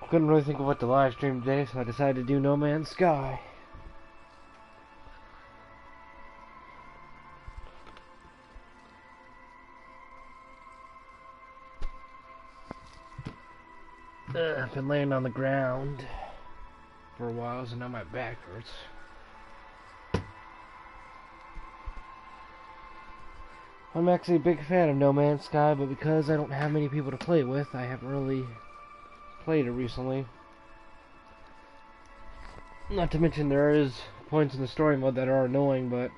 couldn't really think of what to live stream today, so I decided to do No Man's Sky. I've been laying on the ground for a while, so now my back hurts. I'm actually a big fan of No Man's Sky, but because I don't have many people to play with, I haven't really played it recently. Not to mention there is points in the story mode that are annoying, but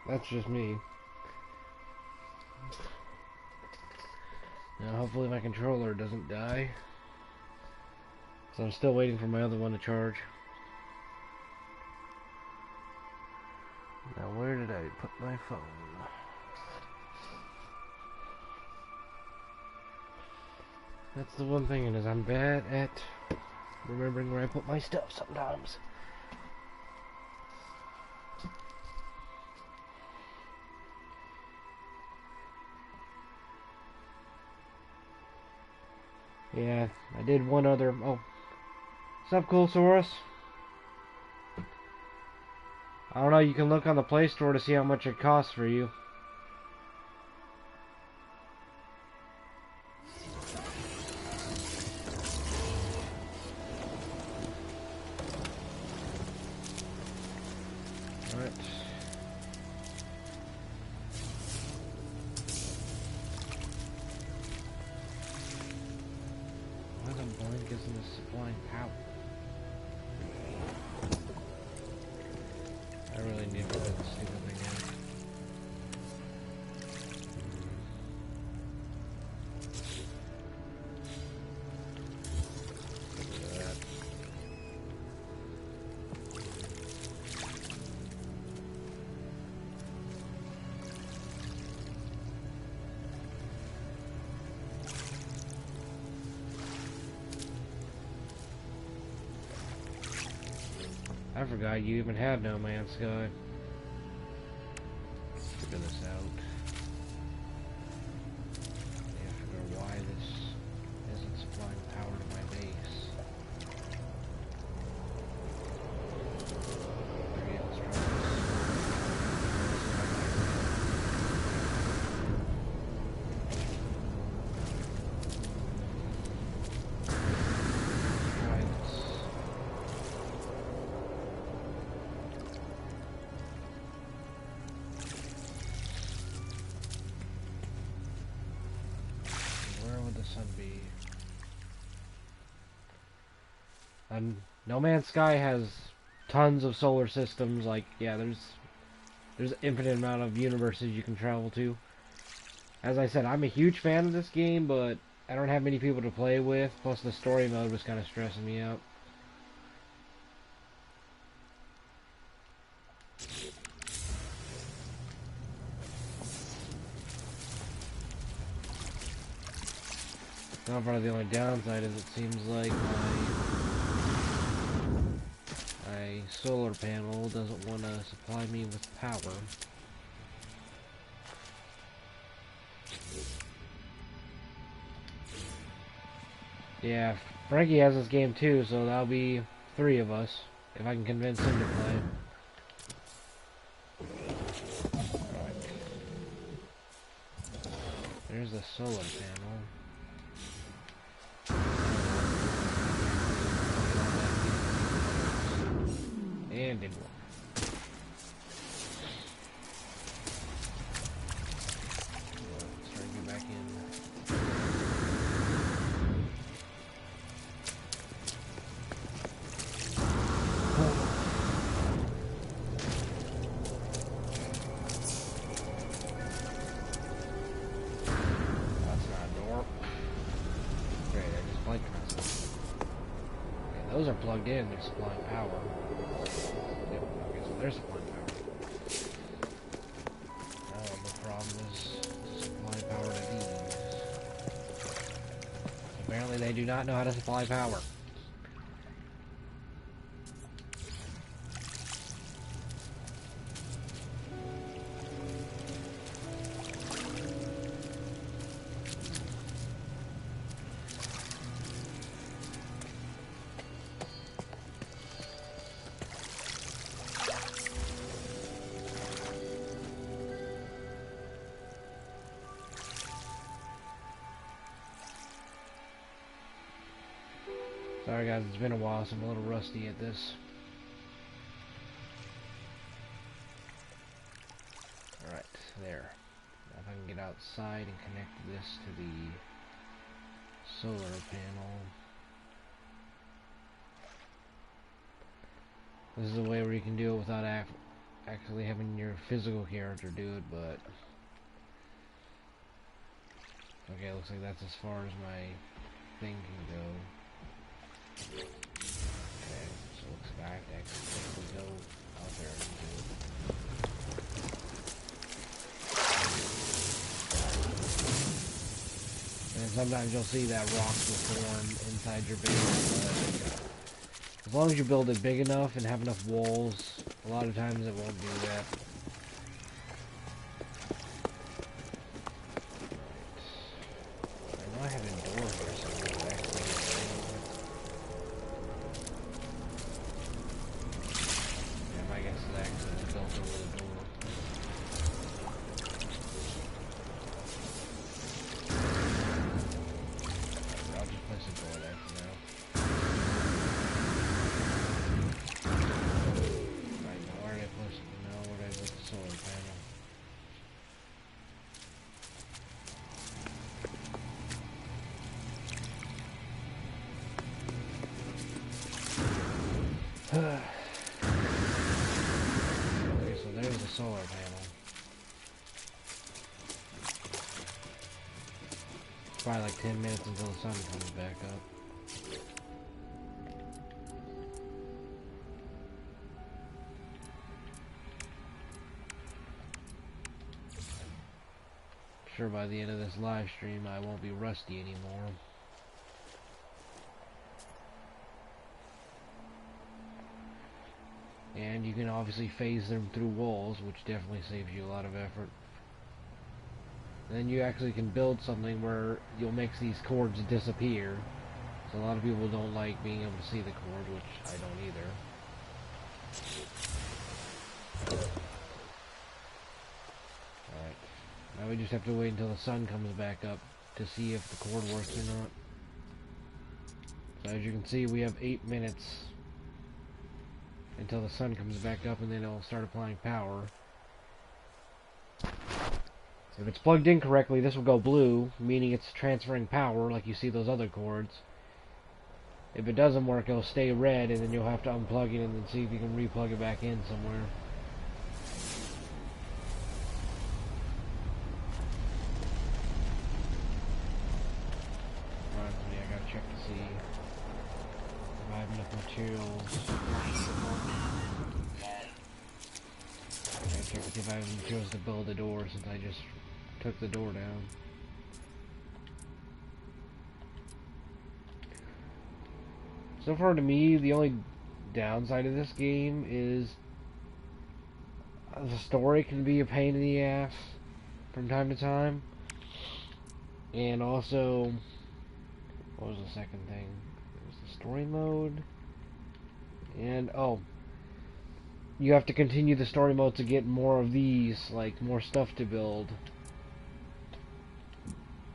that's just me. Now hopefully my controller doesn't die. So I'm still waiting for my other one to charge. Now where did I put my phone? That's the one thing, is I'm bad at remembering where I put my stuff sometimes. Yeah, I did one other. Oh, what's up, Coolsaurus? I don't know, you can look on the Play Store to see how much it costs for you. Alright. Why the blank isn't this supplying power? I really need to put this stupid thing in. I forgot you even had No Man's Sky. Figure this out. I figure why this isn't supplying power to my base. Okay, let's try this. Be. No Man's Sky has tons of solar systems. Like, yeah, there's an infinite amount of universes you can travel to. As I said, I'm a huge fan of this game, but I don't have many people to play with. Plus, the story mode was kind of stressing me out. Now, part of the only downside is it seems like my solar panel doesn't want to supply me with power. Yeah, Frankie has this game too, so that'll be 3 of us, if I can convince him to play. Alright. There's the solar panel. And didn't work. Let's try to get back in. That's not a door. Great, I just blanked myself. Okay, those are plugged in, they're supplying power. Yep, okay, so they're supplying power. Now the problem is supply power to these. Apparently they do not know how to supply power. Sorry guys, it's been a while, so I'm a little rusty at this. Alright, there. Now if I can get outside and connect this to the solar panel. This is a way where you can do it without actually having your physical character do it, but... Okay, looks like that's as far as my thing can go. Okay, so it looks like I have to actually go out there and do it. And sometimes you'll see that rocks will form inside your base, but as long as you build it big enough and have enough walls, a lot of times it won't do that. I know I have a door here somewhere, actually. Yeah, my guess is actually built over the door. I'll just place a door there for now. Right, now where did I place it? No, where did I put the solar panel? Okay, so there's the solar panel. It's probably like 10 minutes until the sun comes back up. Sure, by the end of this live stream, I won't be rusty anymore. And you can obviously phase them through walls, which definitely saves you a lot of effort. And then you actually can build something where you'll make these cords disappear. So a lot of people don't like being able to see the cord, which I don't either. Alright. Now we just have to wait until the sun comes back up to see if the cord works or not. So as you can see, we have 8 minutes until the sun comes back up, and then it'll start applying power. If it's plugged in correctly, this will go blue, meaning it's transferring power, like you see those other cords. If it doesn't work, it'll stay red, and then you'll have to unplug it and then see if you can replug it back in somewhere. Alright, yeah, I gotta check to see if I have enough materials. I gotta check to see if I have enough materials to build a door, since I just took the door down. So far, to me, the only downside of this game is the story can be a pain in the ass from time to time. And also, what was the second thing? It was the story mode. And, oh, you have to continue the story mode to get more of these, like, more stuff to build.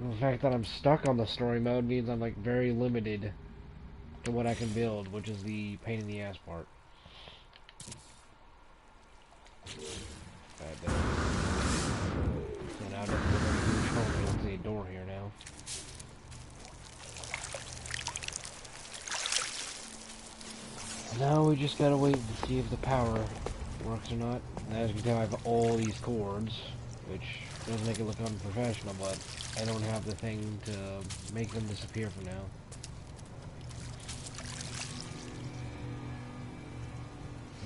And the fact that I'm stuck on the story mode means I'm, like, very limited to what I can build, which is the pain in the ass part. So now there's a huge hole. You don't see a door here now. Now we just gotta wait to see if the power works or not. And as you can tell, I have all these cords, which doesn't make it look unprofessional, but I don't have the thing to make them disappear for now.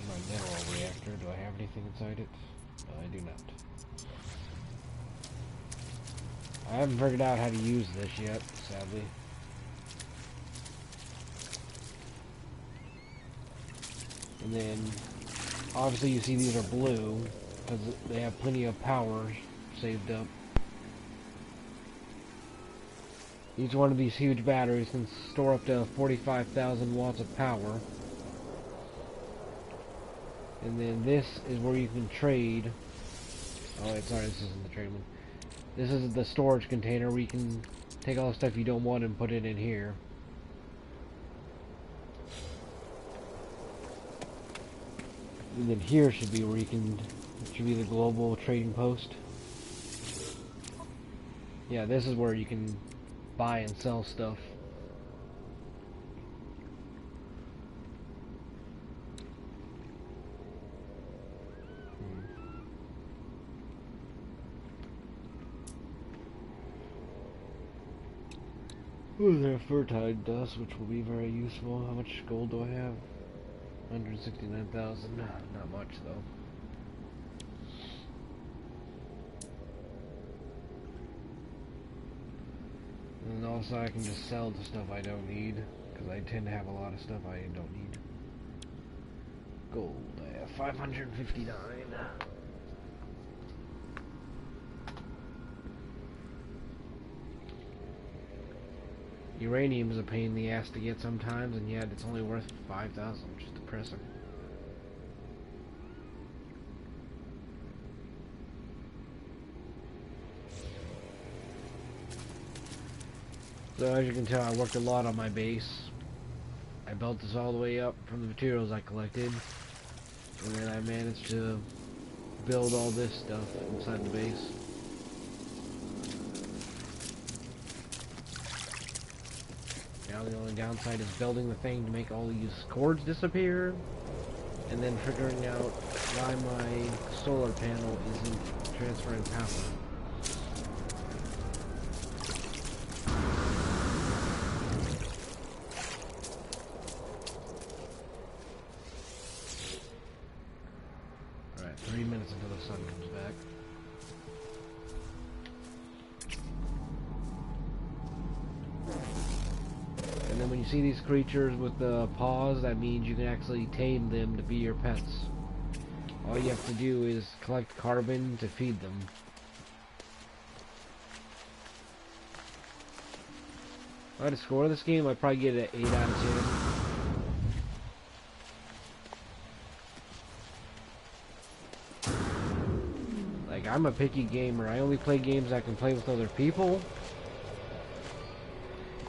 My mineral reactor, do I have anything inside it? No, I do not. I haven't figured out how to use this yet, sadly. And then, obviously you see these are blue, because they have plenty of power saved up. Each one of these huge batteries can store up to 45,000 watts of power. And then this is where you can trade. Oh wait, sorry, this isn't the trade one. This is the storage container where you can take all the stuff you don't want and put it in here. And then here should be where you can, it should be the global trading post. Yeah, this is where you can buy and sell stuff. Oh, there's fertile dust, which will be very useful. How much gold do I have? 169,000. Not much, though. And also, I can just sell the stuff I don't need, because I tend to have a lot of stuff I don't need. Gold, I have 559. Uranium is a pain in the ass to get sometimes, and yet it's only worth 5,000, which is depressing. So as you can tell, I worked a lot on my base. I built this all the way up from the materials I collected, and then I managed to build all this stuff inside the base. Now the only downside is building the thing to make all these cords disappear, and then figuring out why my solar panel isn't transferring power. Alright, 3 minutes until the sun comes back. And then when you see these creatures with the paws, that means you can actually tame them to be your pets. All you have to do is collect carbon to feed them. If I had to score this game, I'd probably get it an 8 out of 10. Like, I'm a picky gamer. I only play games I can play with other people.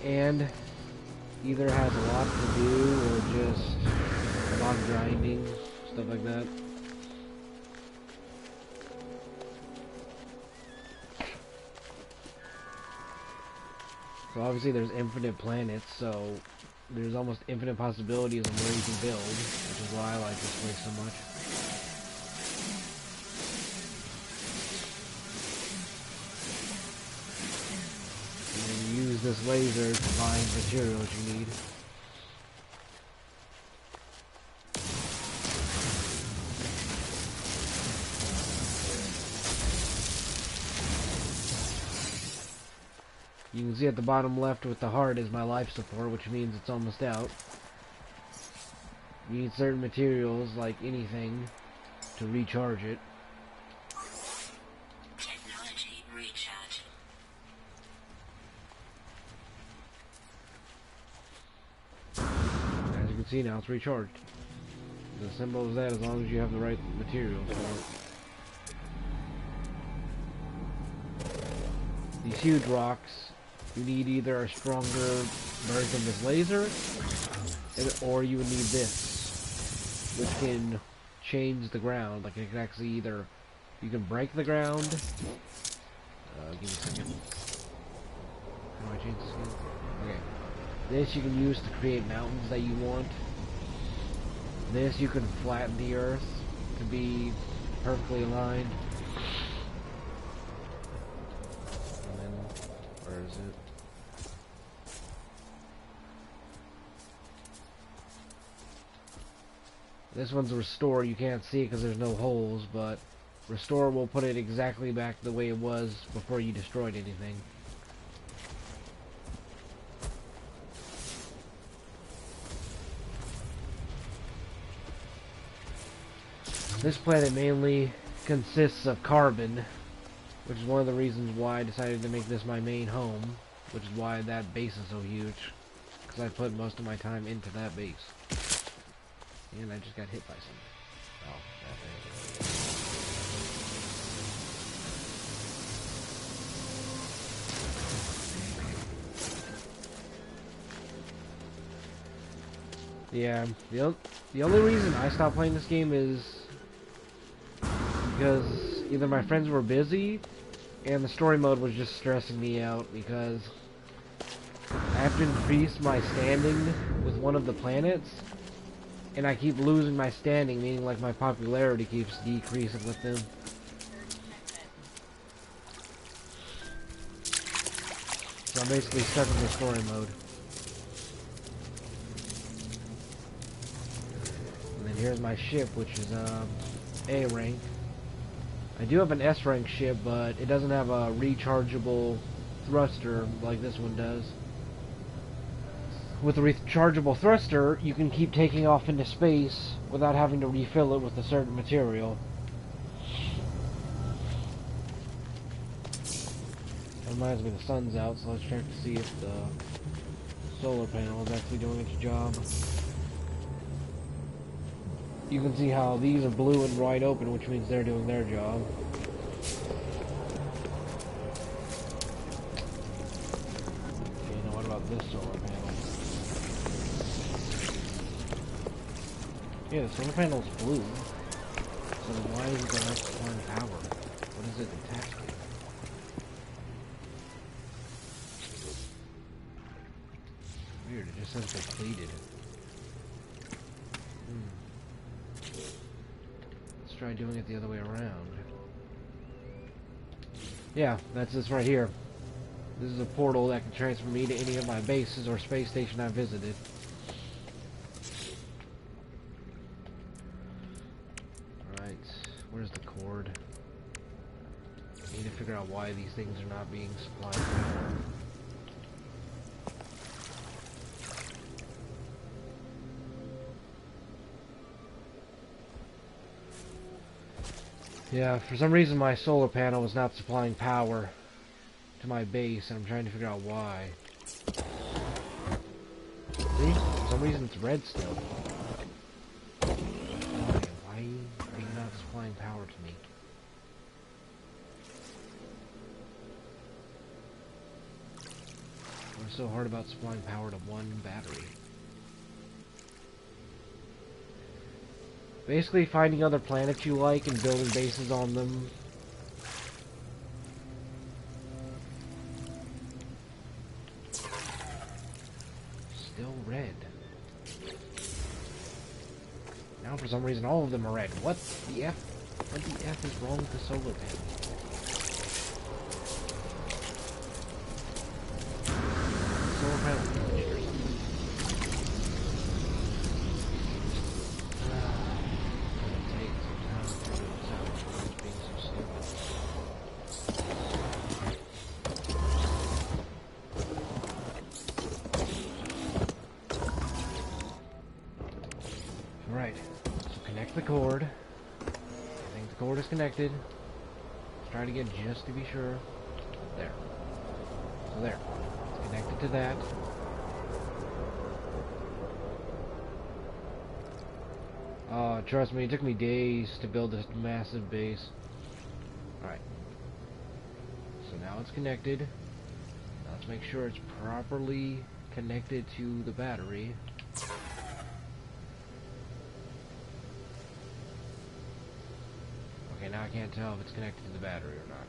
And either has a lot to do or just a lot of grinding, stuff like that. So obviously there's infinite planets, so there's almost infinite possibilities of where you can build, which is why I like this place so much. And you use this laser to find materials you need. You can see at the bottom left with the heart is my life support, which means it's almost out. You need certain materials, like anything, to recharge it. Technology recharge. As you can see now, it's recharged. It's as simple as that, as long as you have the right materials for it. These huge rocks, you need either a stronger version of this laser, or you would need this, which can change the ground. Like, it can actually either, you can break the ground. Give me a second. How do I change this again? Okay. This you can use to create mountains that you want. This you can flatten the earth to be perfectly aligned. And then, where is it? This one's restore. You can't see it because there's no holes, but restore will put it exactly back the way it was before you destroyed anything. This planet mainly consists of carbon, which is one of the reasons why I decided to make this my main home, which is why that base is so huge, because I put most of my time into that base. And I just got hit by something. Oh, that thing. Yeah, the only reason I stopped playing this game is because either my friends were busy and the story mode was just stressing me out because I have to increase my standing with one of the planets and I keep losing my standing, meaning like my popularity keeps decreasing with them. So I'm basically stuck in the story mode. And then here's my ship, which is A rank. I do have an S rank ship, but it doesn't have a rechargeable thruster like this one does. With a rechargeable thruster, you can keep taking off into space without having to refill it with a certain material. That reminds me the sun's out, so let's check to see if the solar panel is actually doing its job. You can see how these are blue and wide open, which means they're doing their job. Okay, now what about this solar panel? Yeah, the solar panel's blue. So then why isn't there not supplying power? What is it attached to? Weird, it just says depleted. Let's try doing it the other way around. Yeah, that's this right here. This is a portal that can transfer me to any of my bases or space station I visited. Alright, where's the cord? I need to figure out why these things are not being supplied. Yeah, for some reason my solar panel was not supplying power to my base, and I'm trying to figure out why. See? For some reason it's red still. Why are you not supplying power to me? What's so hard about supplying power to one battery? Basically finding other planets you like and building bases on them. Still red. Now for some reason all of them are red. What the F? What the F is wrong with the solar panel? Solar panel. Right, so connect the cord. I think the cord is connected. Let's try it again just to be sure. There. So there. It's connected to that. Trust me, it took me days to build this massive base. Alright. So now it's connected. Now let's make sure it's properly connected to the battery. Okay, now I can't tell if it's connected to the battery or not.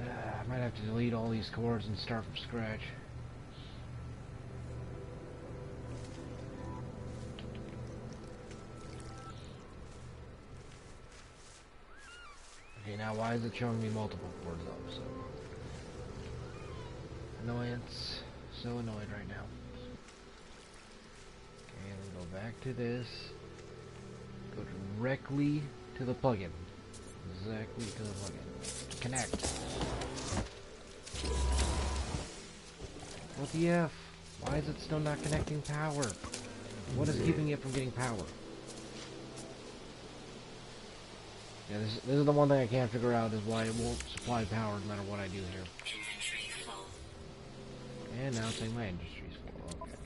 I might have to delete all these cords and start from scratch. Okay, now why is it showing me multiple cords though? So annoyance. So annoyed right now. Okay, we'll go back to this. Go directly to the plugin. Exactly to the plugin. Connect. What the F? Why is it still not connecting power? What is keeping it from getting power? Yeah, this is the one thing I can't figure out is why it won't supply power no matter what I do here. Inventory full. And now it's saying my industry's full. Okay.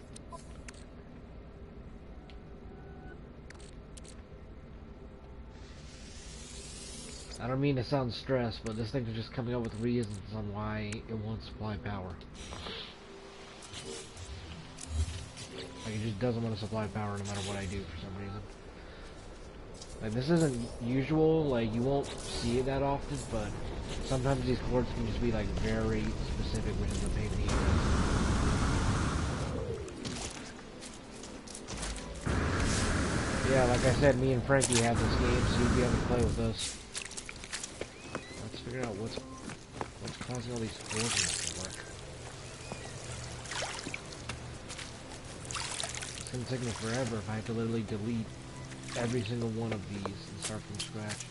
I don't mean to sound stressed, but this thing is just coming up with reasons on why it won't supply power. Like, it just doesn't want to supply power no matter what I do for some reason. Like, this isn't usual, like, you won't see it that often, but sometimes these cords can just be, like, very specific, which is a pain in the ass. Yeah, like I said, me and Frankie have this game, so you'd be able to play with us. Let's figure out what's causing all these cords not to work. It's gonna take me forever if I have to literally delete every single one of these and start from scratch.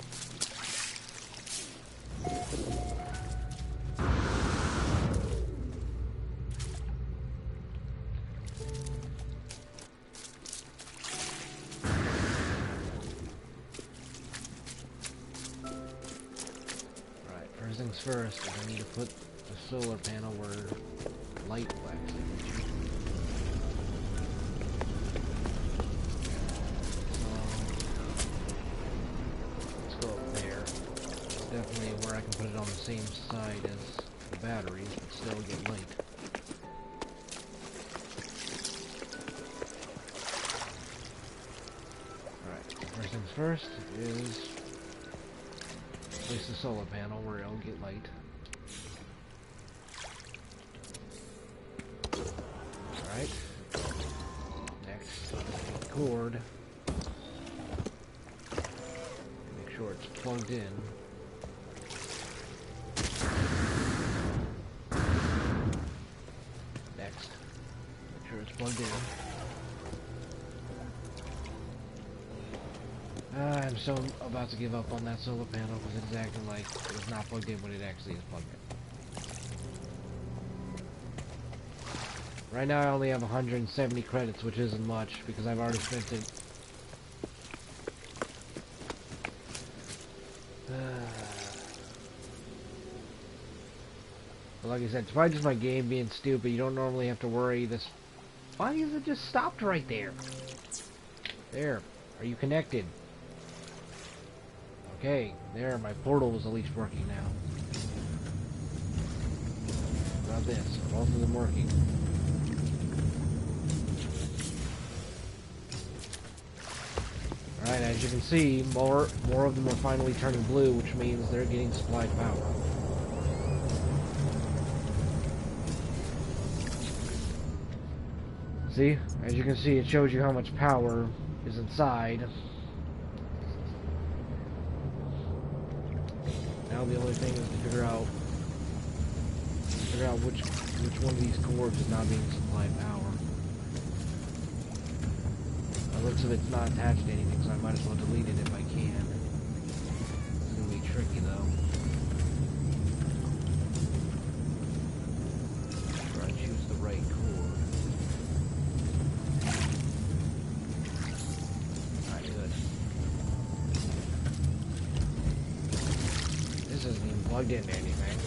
Alright, first things first, I need to put the solar panel where light will actually reach. Definitely where I can put it on the same side as the batteries, but still get light. Alright, first things first is place the solar panel where it'll get light. Alright. Next, the cord. Make sure it's plugged in. Plugged in. I'm so about to give up on that solar panel because it's acting like it's not plugged in when it actually is plugged in. Right now I only have 170 credits, which isn't much because I've already spent it. But like I said, it's probably just my game being stupid. You don't normally have to worry this. Why is it just stopped right there? There. Are you connected? Okay. There. My portal is at least working now. What about this? Are both of them working? Alright, as you can see, more of them are finally turning blue, which means they're getting supplied power. See? As you can see, it shows you how much power is inside. Now the only thing is to figure out which one of these cords is not being supplied power. It looks like it's not attached to anything, so I might as well delete it if I can. It's gonna be tricky though. Make sure I choose the right cord. This isn't even plugged into anything.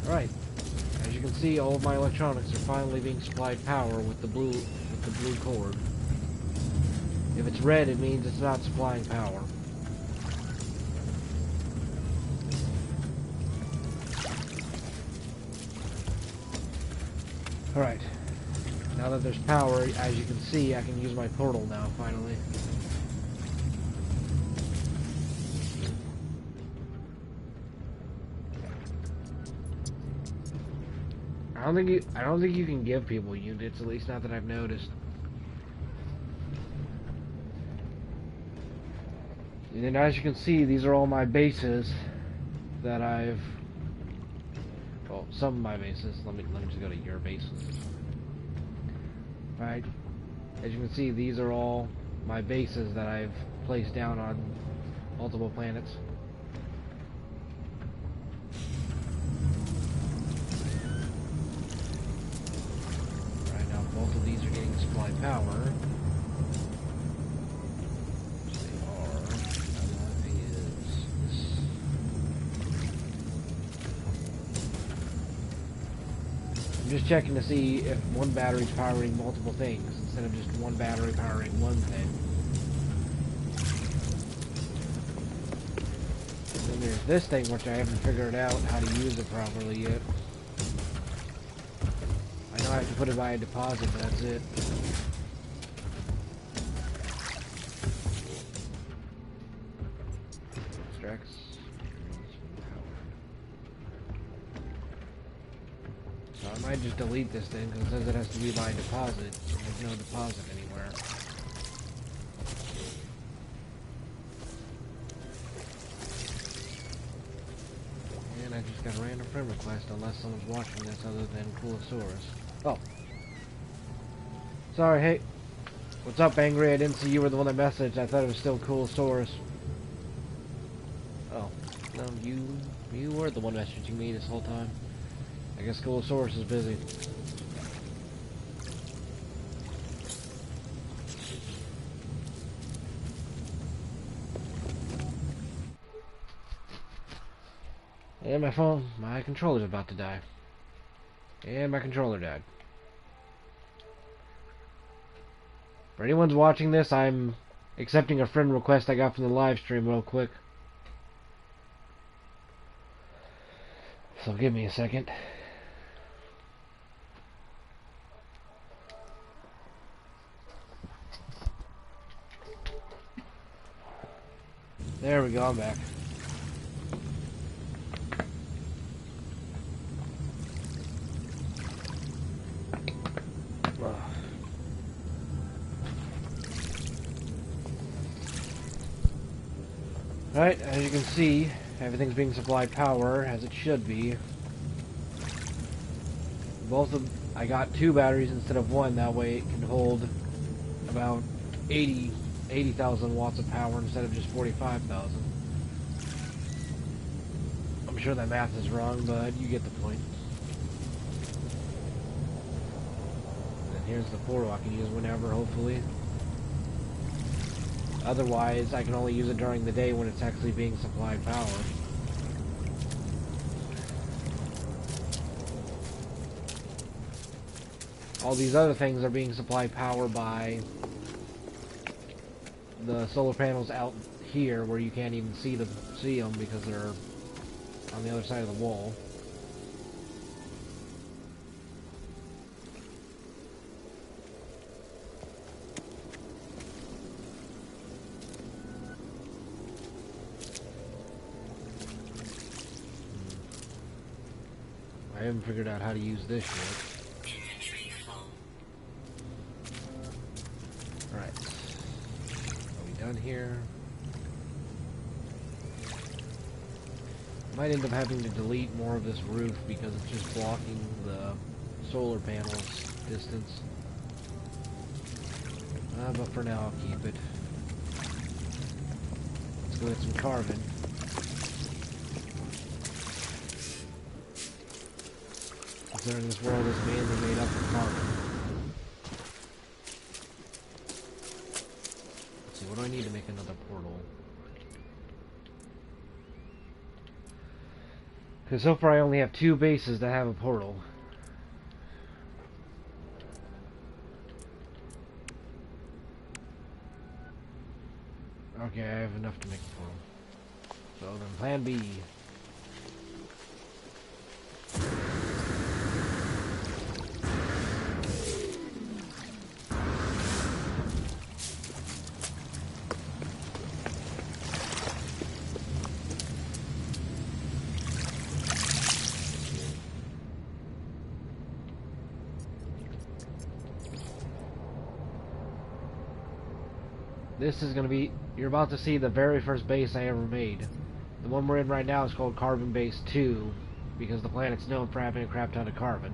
Alright. As you can see, all of my electronics are finally being supplied power with the blue cord. If it's red, it means it's not supplying power. Alright. Now that there's power, as you can see, I can use my portal now, finally. I don't think you can give people units, at least not that I've noticed. And then as you can see, these are all my bases that I've, well, some of my bases. Let me just go to your bases. Right, as you can see, these are all my bases that I've placed down on multiple planets. Right now, both of these are getting supply power. They are. That is this. I'm just checking to see if one battery is powering multiple things instead of just one battery powering one thing. And then And there's this thing, which I haven't figured out how to use it properly yet. I know I have to put it by a deposit, but that's it. Extracts. So I might just delete this thing, because it says it has to be by deposit, and there's no deposit anywhere. And I just got a random friend request, unless someone's watching this other than Coolosaurus. Oh. Sorry, hey. What's up, Angry? I didn't see you were the one that messaged. I thought it was still Coolosaurus. Oh. No, you were the one messaging me this whole time. I guess Coolosaurus is busy. And my controller's about to die. And my controller died. For anyone's watching this, I'm accepting a friend request I got from the live stream real quick. So give me a second. There we go, I'm back. Right, as you can see, everything's being supplied power, as it should be. I got 2 batteries instead of 1, that way it can hold about 80,000 watts of power instead of just 45,000. I'm sure that math is wrong, but you get the point. And here's the portal I can use whenever, hopefully. Otherwise, I can only use it during the day when it's actually being supplied power. All these other things are being supplied power by the solar panels out here, where you can't even see them because they're on the other side of the wall. I haven't figured out how to use this yet. Inventory full. Alright. Are we done here? Might end up having to delete more of this roof because it's just blocking the solar panels distance. But for now I'll keep it. Let's go get some carbon. Considering this world is mainly made up of carbon. Let's see, what do I need to make another portal? Because so far I only have 2 bases that have a portal. Okay, I have enough to make a portal. So then plan B. This is going to be, you're about to see the very first base I ever made. The one we're in right now is called Carbon Base 2, because the planet's known for having a crap ton of carbon.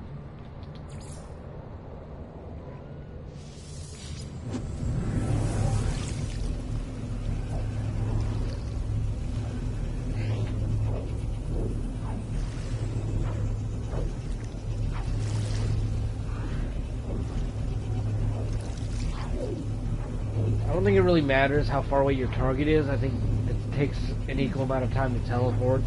I don't think it really matters how far away your target is. I think it takes an equal amount of time to teleport.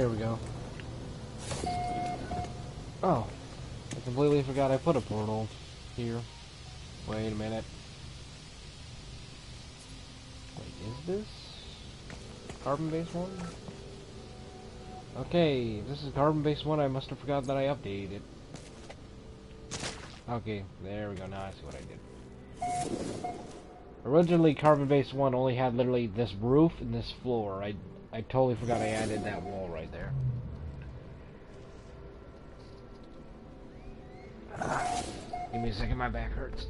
There we go. Oh, I completely forgot I put a portal here. Wait a minute. Wait, is this carbon-based one? Okay, this is carbon-based one. I must have forgot that I updated it. Okay, there we go. Now I see what I did. Originally, carbon-based one only had literally this roof and this floor. I totally forgot I added that wall right there. Give me a second, my back hurts.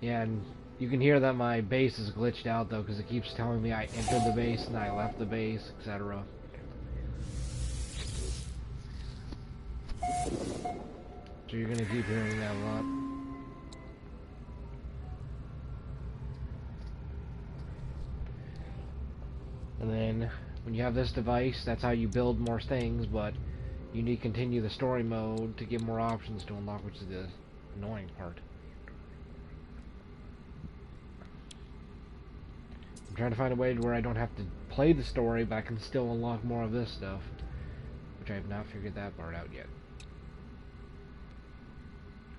Yeah, and you can hear that my base is glitched out though, because it keeps telling me I entered the base and I left the base, etc. So you're gonna keep hearing that a lot. And then when you have this device, that's how you build more things, but you need to continue the story mode to get more options to unlock, which is the annoying part. I'm trying to find a way to where I don't have to play the story, but I can still unlock more of this stuff, which I have not figured that part out yet.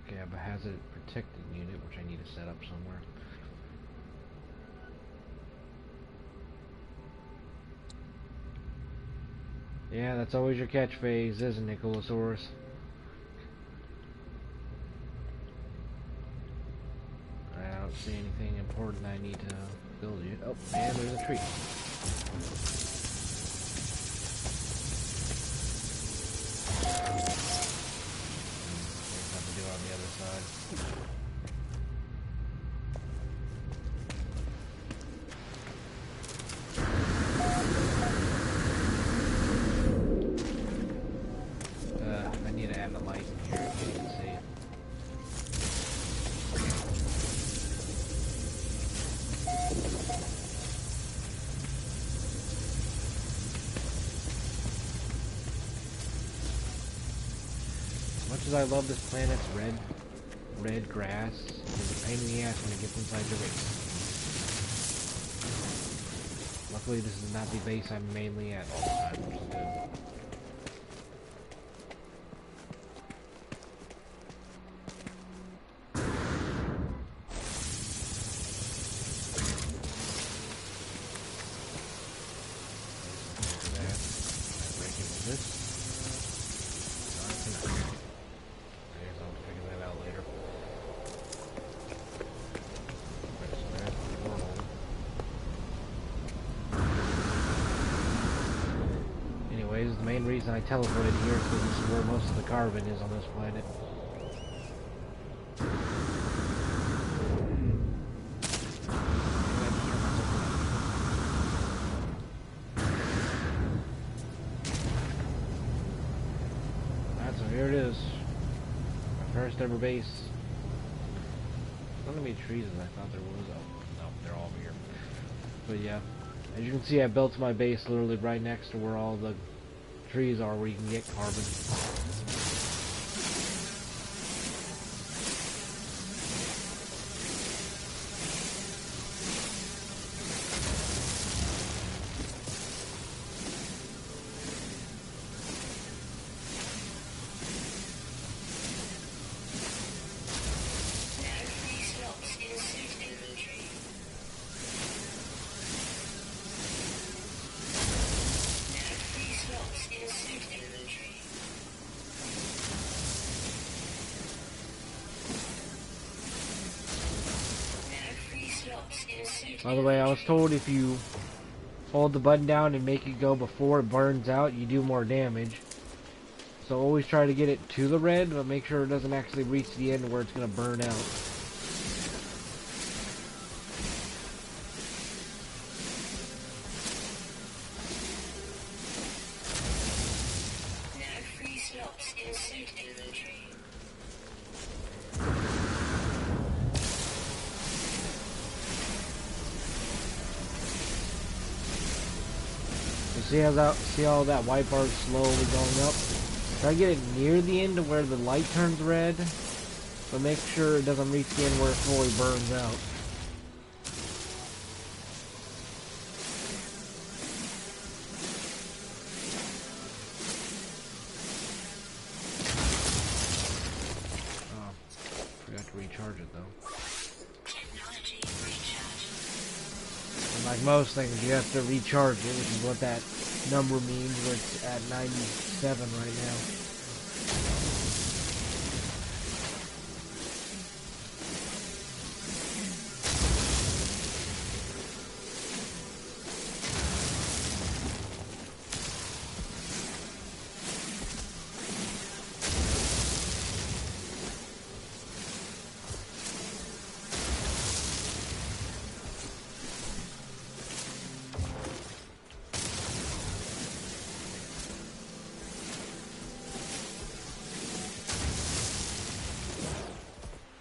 Okay, I have a hazard protected unit, which I need to set up somewhere. Yeah, that's always your catchphrase, isn't it, Nicolosaurus? I don't see anything important I need to build yet. Oh, and there's a tree. There's nothing to do on the other side. I need to add a light in here so you can see it. As much as I love this planet's red grass, it's a pain in the ass when it gets inside your base. Luckily this is not the base I'm mainly at all the time, which is good. The main reason I teleported here is because this is where most of the carbon is on this planet. Alright, so here it is. My first ever base. Not many trees as I thought there was. Oh, no, they're all over here. But yeah, as you can see, I built my base literally right next to where all the trees are, where you can get carbon. By the way, I was told if you hold the button down and make it go before it burns out, you do more damage. So always try to get it to the red, but make sure it doesn't actually reach the end where it's going to burn out. See how that white bar is slowly going up? Try to get it near the end to where the light turns red, but make sure it doesn't reach the end where it fully burns out. to recharge it though. Technology recharge. And like most things, you have to recharge it, which is what that number means, where it's at 97 right now.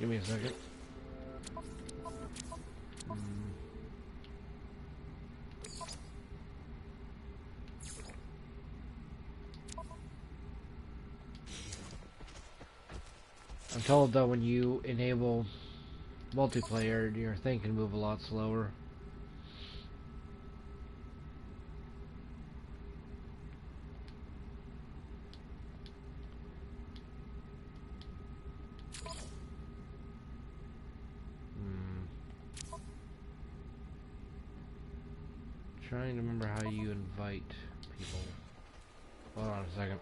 Give me a second. I'm told that when you enable multiplayer, your thing can move a lot slower. Trying to remember how you invite people. Hold on a second.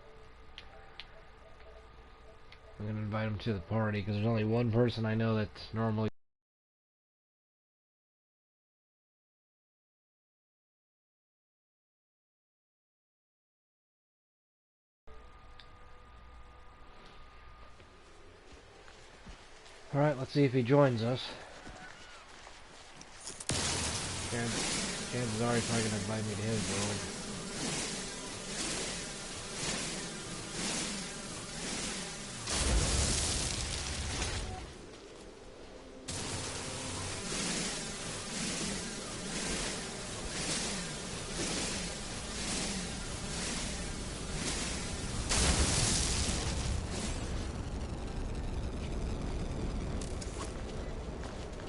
I'm gonna invite them to the party because there's only one person I know that's normally. Alright, let's see if he joins us. Chances are he's probably gonna invite me to his world.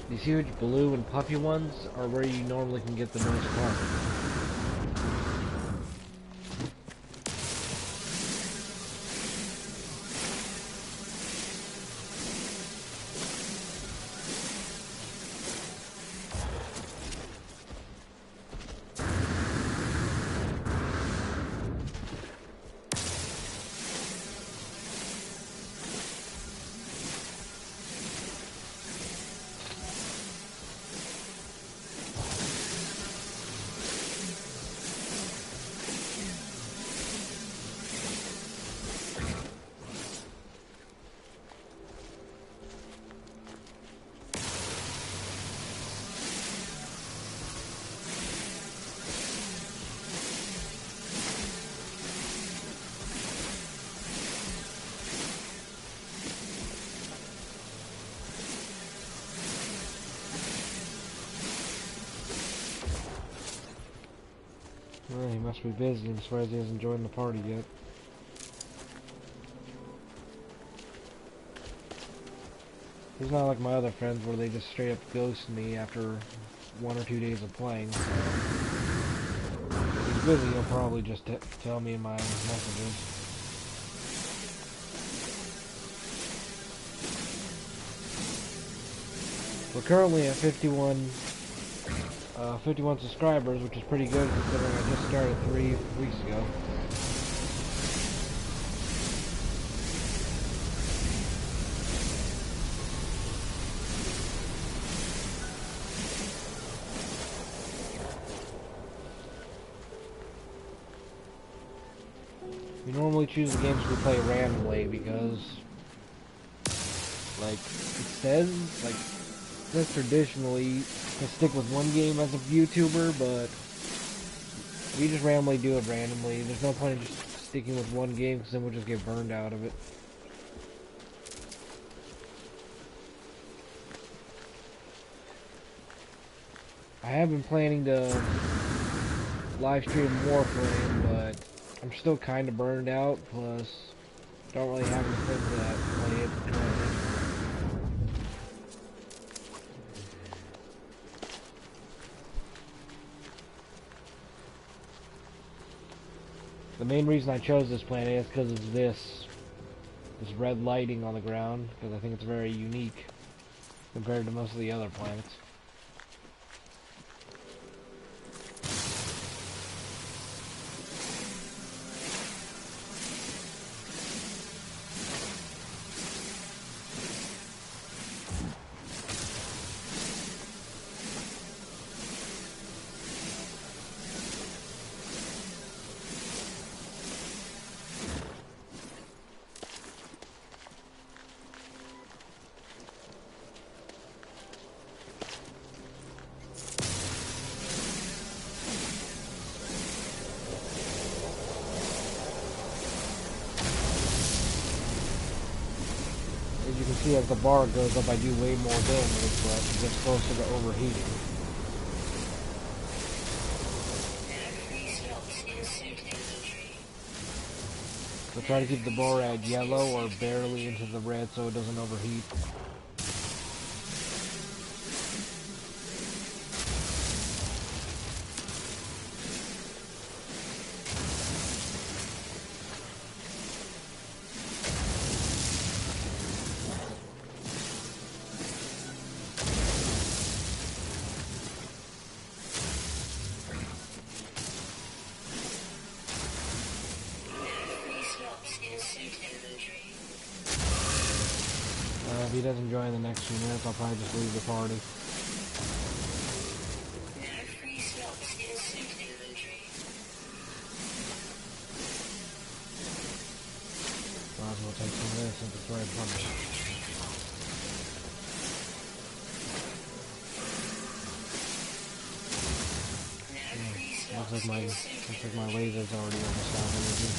These huge blue and puffy ones are where you normally can get the most karma. Well, he must be busy. I'm surprised he hasn't joined the party yet. He's not like my other friends where they just straight up ghost me after 1 or 2 days of playing. So if he's busy, he'll probably just tell me in my messages. We're currently at 51 subscribers, which is pretty good considering I just started 3 weeks ago. We normally choose the games we play randomly because, like, it says traditionally to stick with one game as a YouTuber, but we just randomly do it randomly. There's no point in just sticking with one game because then we'll just get burned out of it. I have been planning to live stream Warframe, but I'm still kind of burned out, plus don't really have any friends that play it currently. The main reason I chose this planet is because of this red lighting on the ground, because I think it's very unique. compared to most of the other planets. As you can see, as the bar goes up, I do way more damage, but it gets closer to overheating. So try to keep the bar at yellow or barely into the red so it doesn't overheat. If he doesn't join the next few minutes, I'll probably just leave the party. Might as well take some of this since it's right in front of me. Yeah, looks like my laser's already almost out of energy.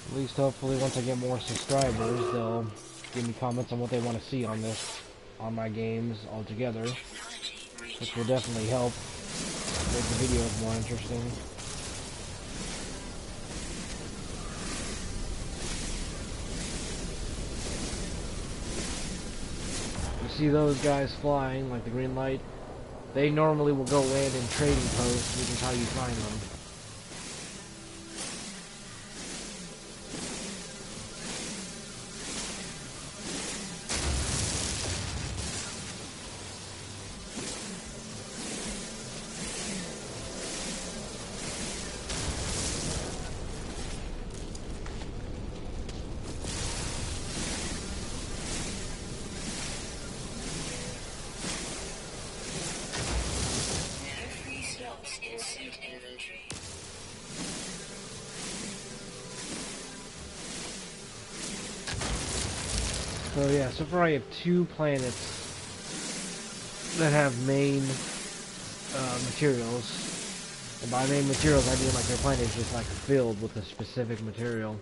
At least hopefully once I get more subscribers, they'll give me comments on what they want to see on on my games altogether, which will definitely help make the videos more interesting. You see those guys flying, like the green light, they normally will go land in trading posts, which is how you find them. So yeah, so far I have 2 planets that have main materials. And by main materials I mean like their planet is just like filled with a specific material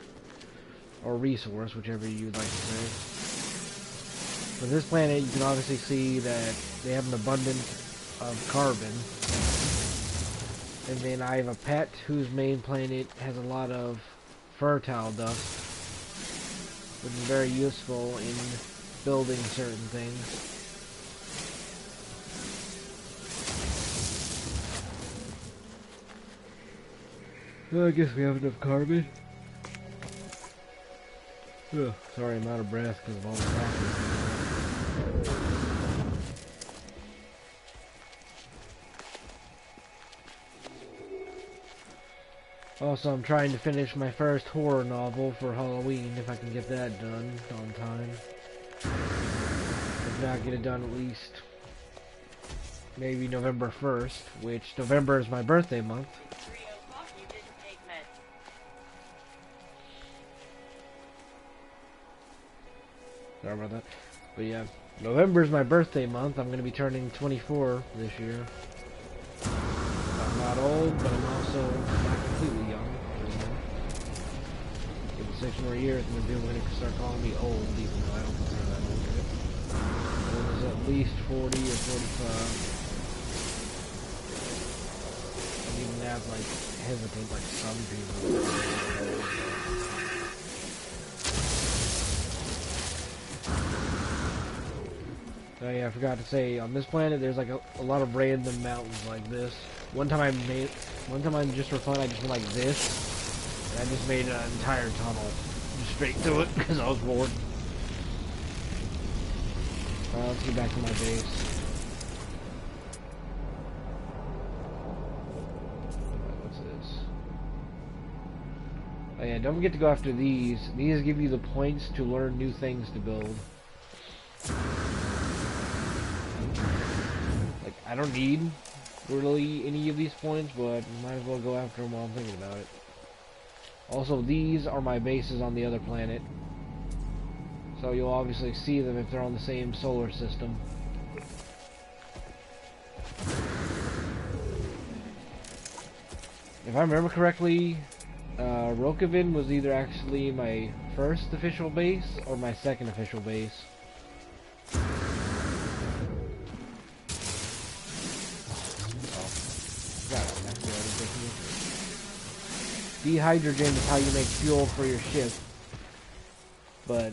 or resource, whichever you'd like to say. For this planet you can obviously see that they have an abundance of carbon. And then I have a pet whose main planet has a lot of fertile dust, which is very useful in building certain things. Well, I guess we have enough carbon. Ugh, sorry, I'm out of breath because of all the talking. Also, I'm trying to finish my first horror novel for Halloween, if I can get that done on time. If not, get it done at least maybe November 1st, which November is my birthday month. Sorry about that. But yeah, November is my birthday month. I'm going to be turning 24 this year. I'm not old, but I'm also not completely young. Give it 6 more years and then people are going to start calling me old, even though I don't consider that old yet. Old is at least 40 or 45. I don't even have like hesitant like some people. Oh yeah, I forgot to say, on this planet there's like a lot of random mountains like this. One time I just for fun I just went like this, and I just made an entire tunnel just straight through it because I was bored. Let's get back to my base. What's this? Oh yeah, don't forget to go after these. These give you the points to learn new things to build. Like, I don't need really any of these points, but might as well go after them while I'm thinking about it. Also, these are my bases on the other planet. So you'll obviously see them if they're on the same solar system. If I remember correctly, Rokovin was either actually my first official base or my second official base. Dehydrogen is how you make fuel for your ship, but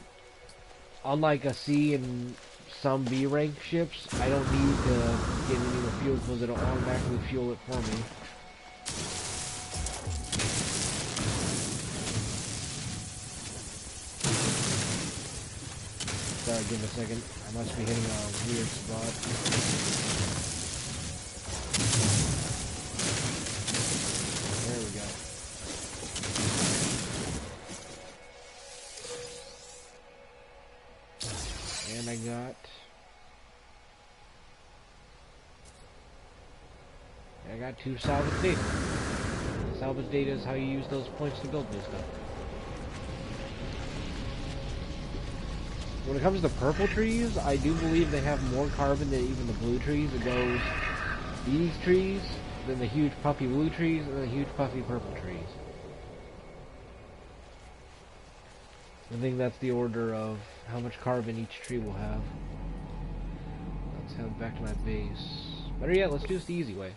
unlike a C and some B rank ships, I don't need to get any more fuel because it'll automatically fuel it for me. Sorry, give me a second. I must be hitting a weird spot. There we go. And I got 2 salvage data. Salvage data is how you use those points to build new stuff. When it comes to purple trees, I do believe they have more carbon than even the blue trees. It goes these trees, then the huge puffy blue trees, and the huge puffy purple trees. I think that's the order of how much carbon each tree will have. Let's head back to my base. Better yet, let's do this the easy way.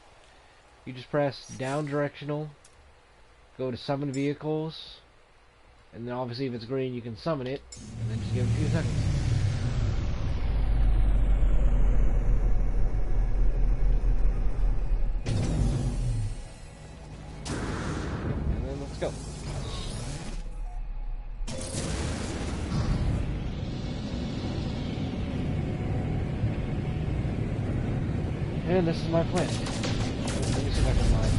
You just press down directional, go to summon vehicles, and then obviously if it's green you can summon it, and then just give it a few seconds. And then let's go. And this is my plan. Let me see if I can line.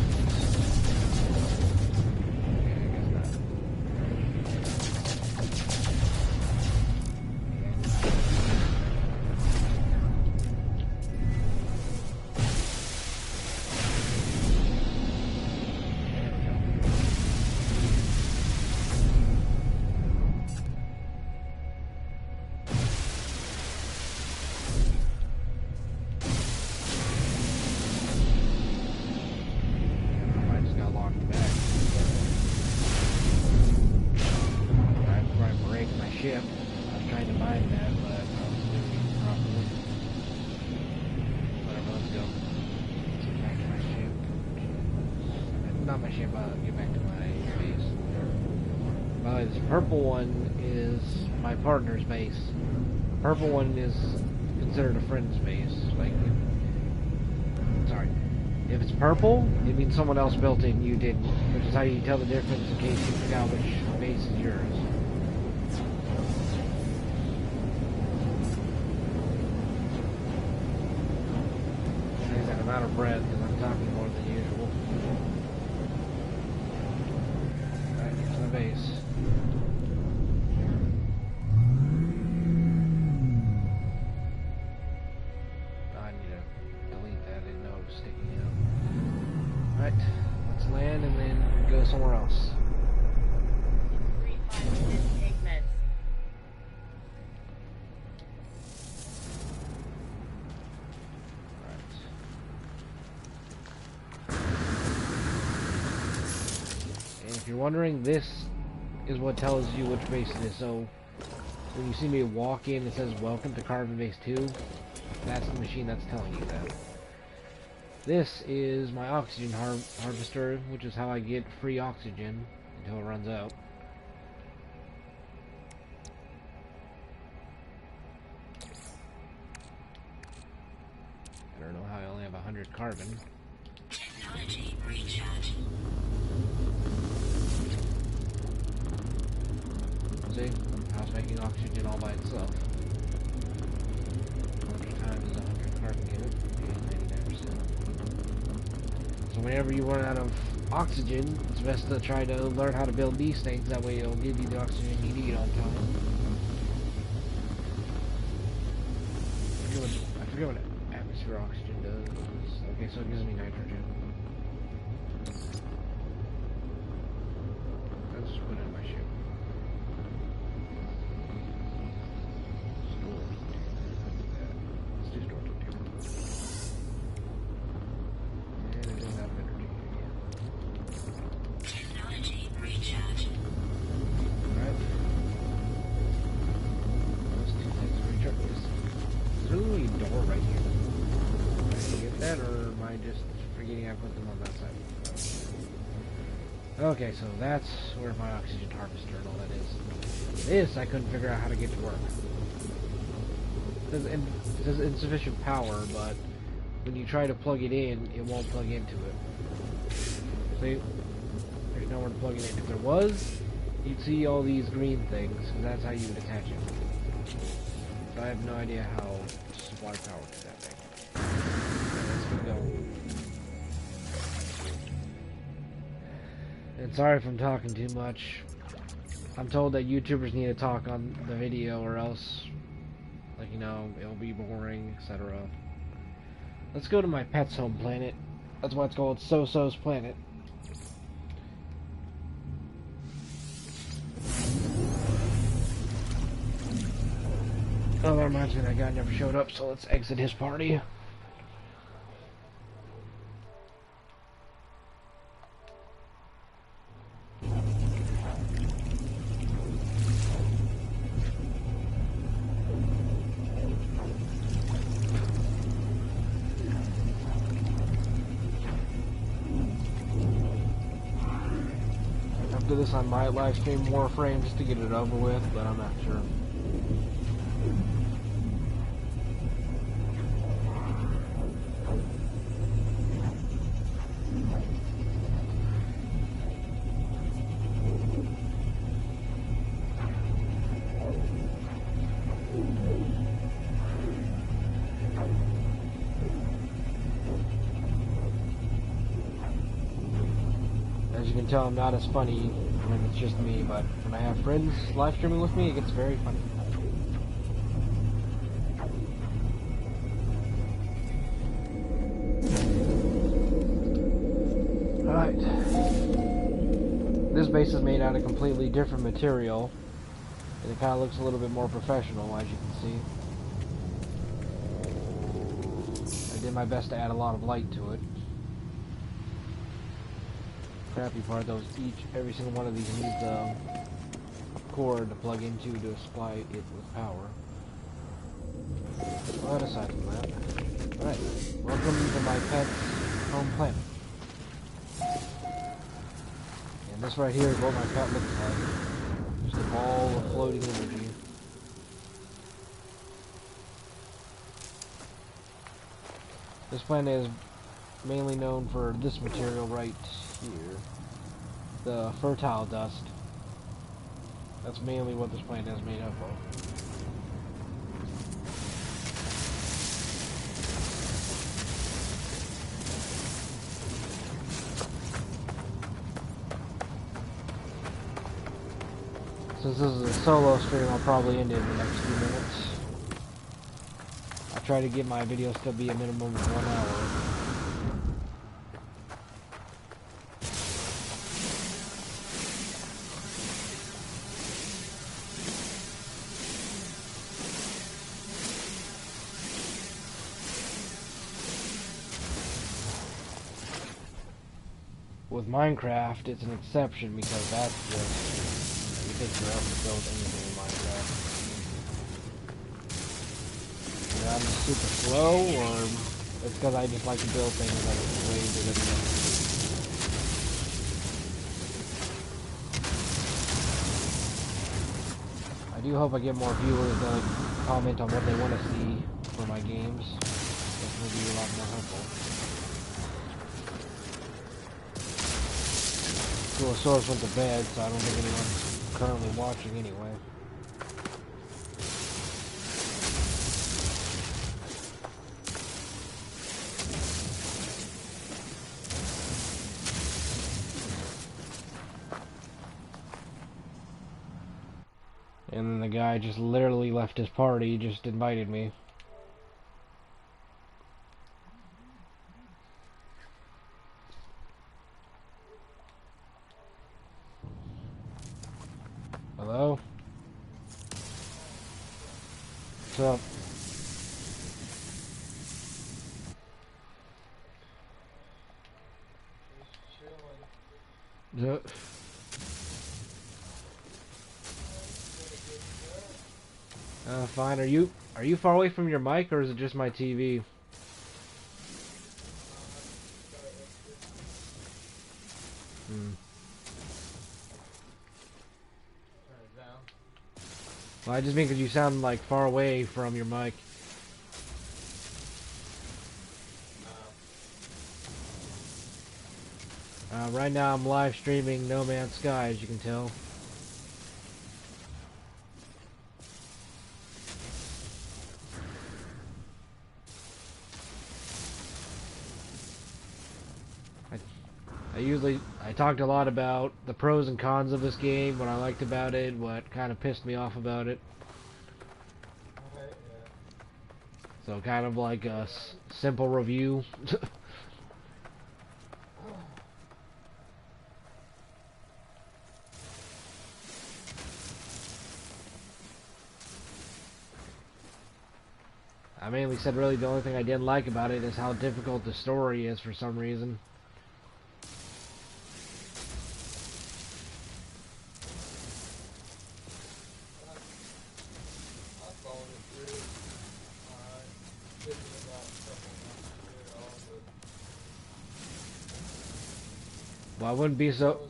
Ship. I was trying to mine that, but I was doing it properly. Whatever, let's go. Let's get back to my ship. Not my ship, get back to my base. By the way, this purple one is my partner's base. The purple one is considered a friend's base. Like, sorry. If it's purple, it means someone else built it and you didn't. Which is how you tell the difference in case you forgot which base is yours. I'm out of breath because I'm talking more than usual. Alright, here's my base. I need to delete that. I didn't know it was sticking out. Alright, let's land and then go somewhere else. If you're wondering, this is what tells you which base it is. So when you see me walk in, it says welcome to Carbon Base 2. That's the machine that's telling you that. This is my oxygen harvester, which is how I get free oxygen until it runs out. I don't know how I only have 100 carbon. Technology recharge. See? I was making oxygen all by itself. How much time does 100 carbon give it? 99%. So whenever you run out of oxygen, it's best to try to learn how to build these things. That way it'll give you the oxygen you need on time. I forget what atmosphere oxygen does. Okay, so it gives me nitrogen. Let's just put it in my ship. Let's do storage container. And it doesn't have energy. Technology recharge. Alright. Those two things are recharged. There's a little door right here. Did I get that, or am I just forgetting I put them on that side? Okay, so that's where my oxygen harvester and all that is. This I couldn't figure out how to get to work. It says insufficient power, but when you try to plug it in, it won't plug into it. See? There's nowhere to plug it in. If there was, you'd see all these green things, because that's how you would attach it. So I have no idea how to supply power to that thing. Let's keep going. And sorry if I'm talking too much. I'm told that YouTubers need to talk on the video or else, like, you know, it'll be boring, etc. Let's go to my pet's home planet. That's why it's called So-So's Planet. Oh, that reminds me, that guy never showed up, so let's exit his party. After this, I might live stream Warframe just to get it over with, but I'm not sure. As you can tell, I'm not as funny when it's just me, but when I have friends live streaming with me, it gets very funny. Alright. This base is made out of completely different material, and it kind of looks a little bit more professional, as you can see. I did my best to add a lot of light to it. Crappy part though is every single one of these needs a cord to plug into to supply it with power. Well, aside from that. Alright, welcome to my pet's home planet. And this right here is what my pet looks like. Just a ball of floating energy. This planet is mainly known for this material right here, the fertile dust. That's mainly what this planet is made up of. Since this is a solo stream, I'll probably end it in the next few minutes. I try to get my videos to be a minimum of 1 hour. With Minecraft, it's an exception because that's just, it takes forever to build anything in Minecraft. I'm just super slow, or it's because I just like to build things that are way bigger than them. I do hope I get more viewers that comment on what they want to see for my games. That will be a lot more helpful. Cool source went to bed, so I don't think anyone's currently watching anyway. And then the guy just literally left his party, just invited me. Hello? What's up? Yeah. Fine. Are you far away from your mic, or is it just my TV? Hmm. Well, I just mean because you sound like far away from your mic. Right now I'm live streaming No Man's Sky, as you can tell. I talked a lot about the pros and cons of this game, what I liked about it, what kind of pissed me off about it. So kind of like a simple review. I mainly said really the only thing I didn't like about it is how difficult the story is for some reason. Well, I wouldn't be so...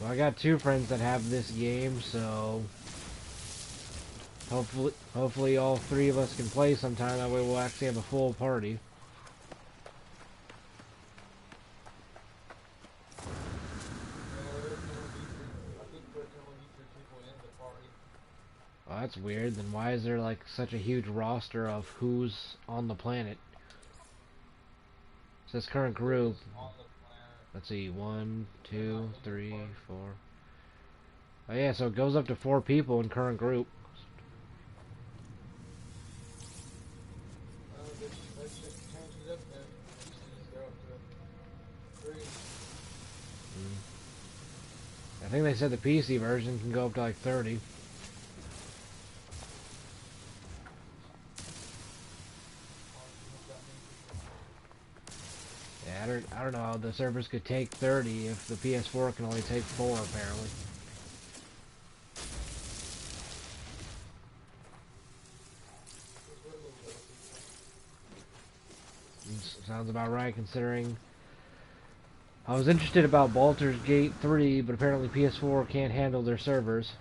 Well, I got two friends that have this game, so hopefully all three of us can play sometime. That way we'll actually have a full party. Well, that's weird. Then why is there like such a huge roster of who's on the planet? It says current group. Let's see, 1, 2, 3, 4. Oh yeah, so it goes up to 4 people in current group. I think they said the PC version can go up to like 30. Yeah, I don't know how the servers could take 30 if the PS4 can only take 4 apparently. Sounds about right considering I was interested about Baldur's Gate 3, but apparently PS4 can't handle their servers.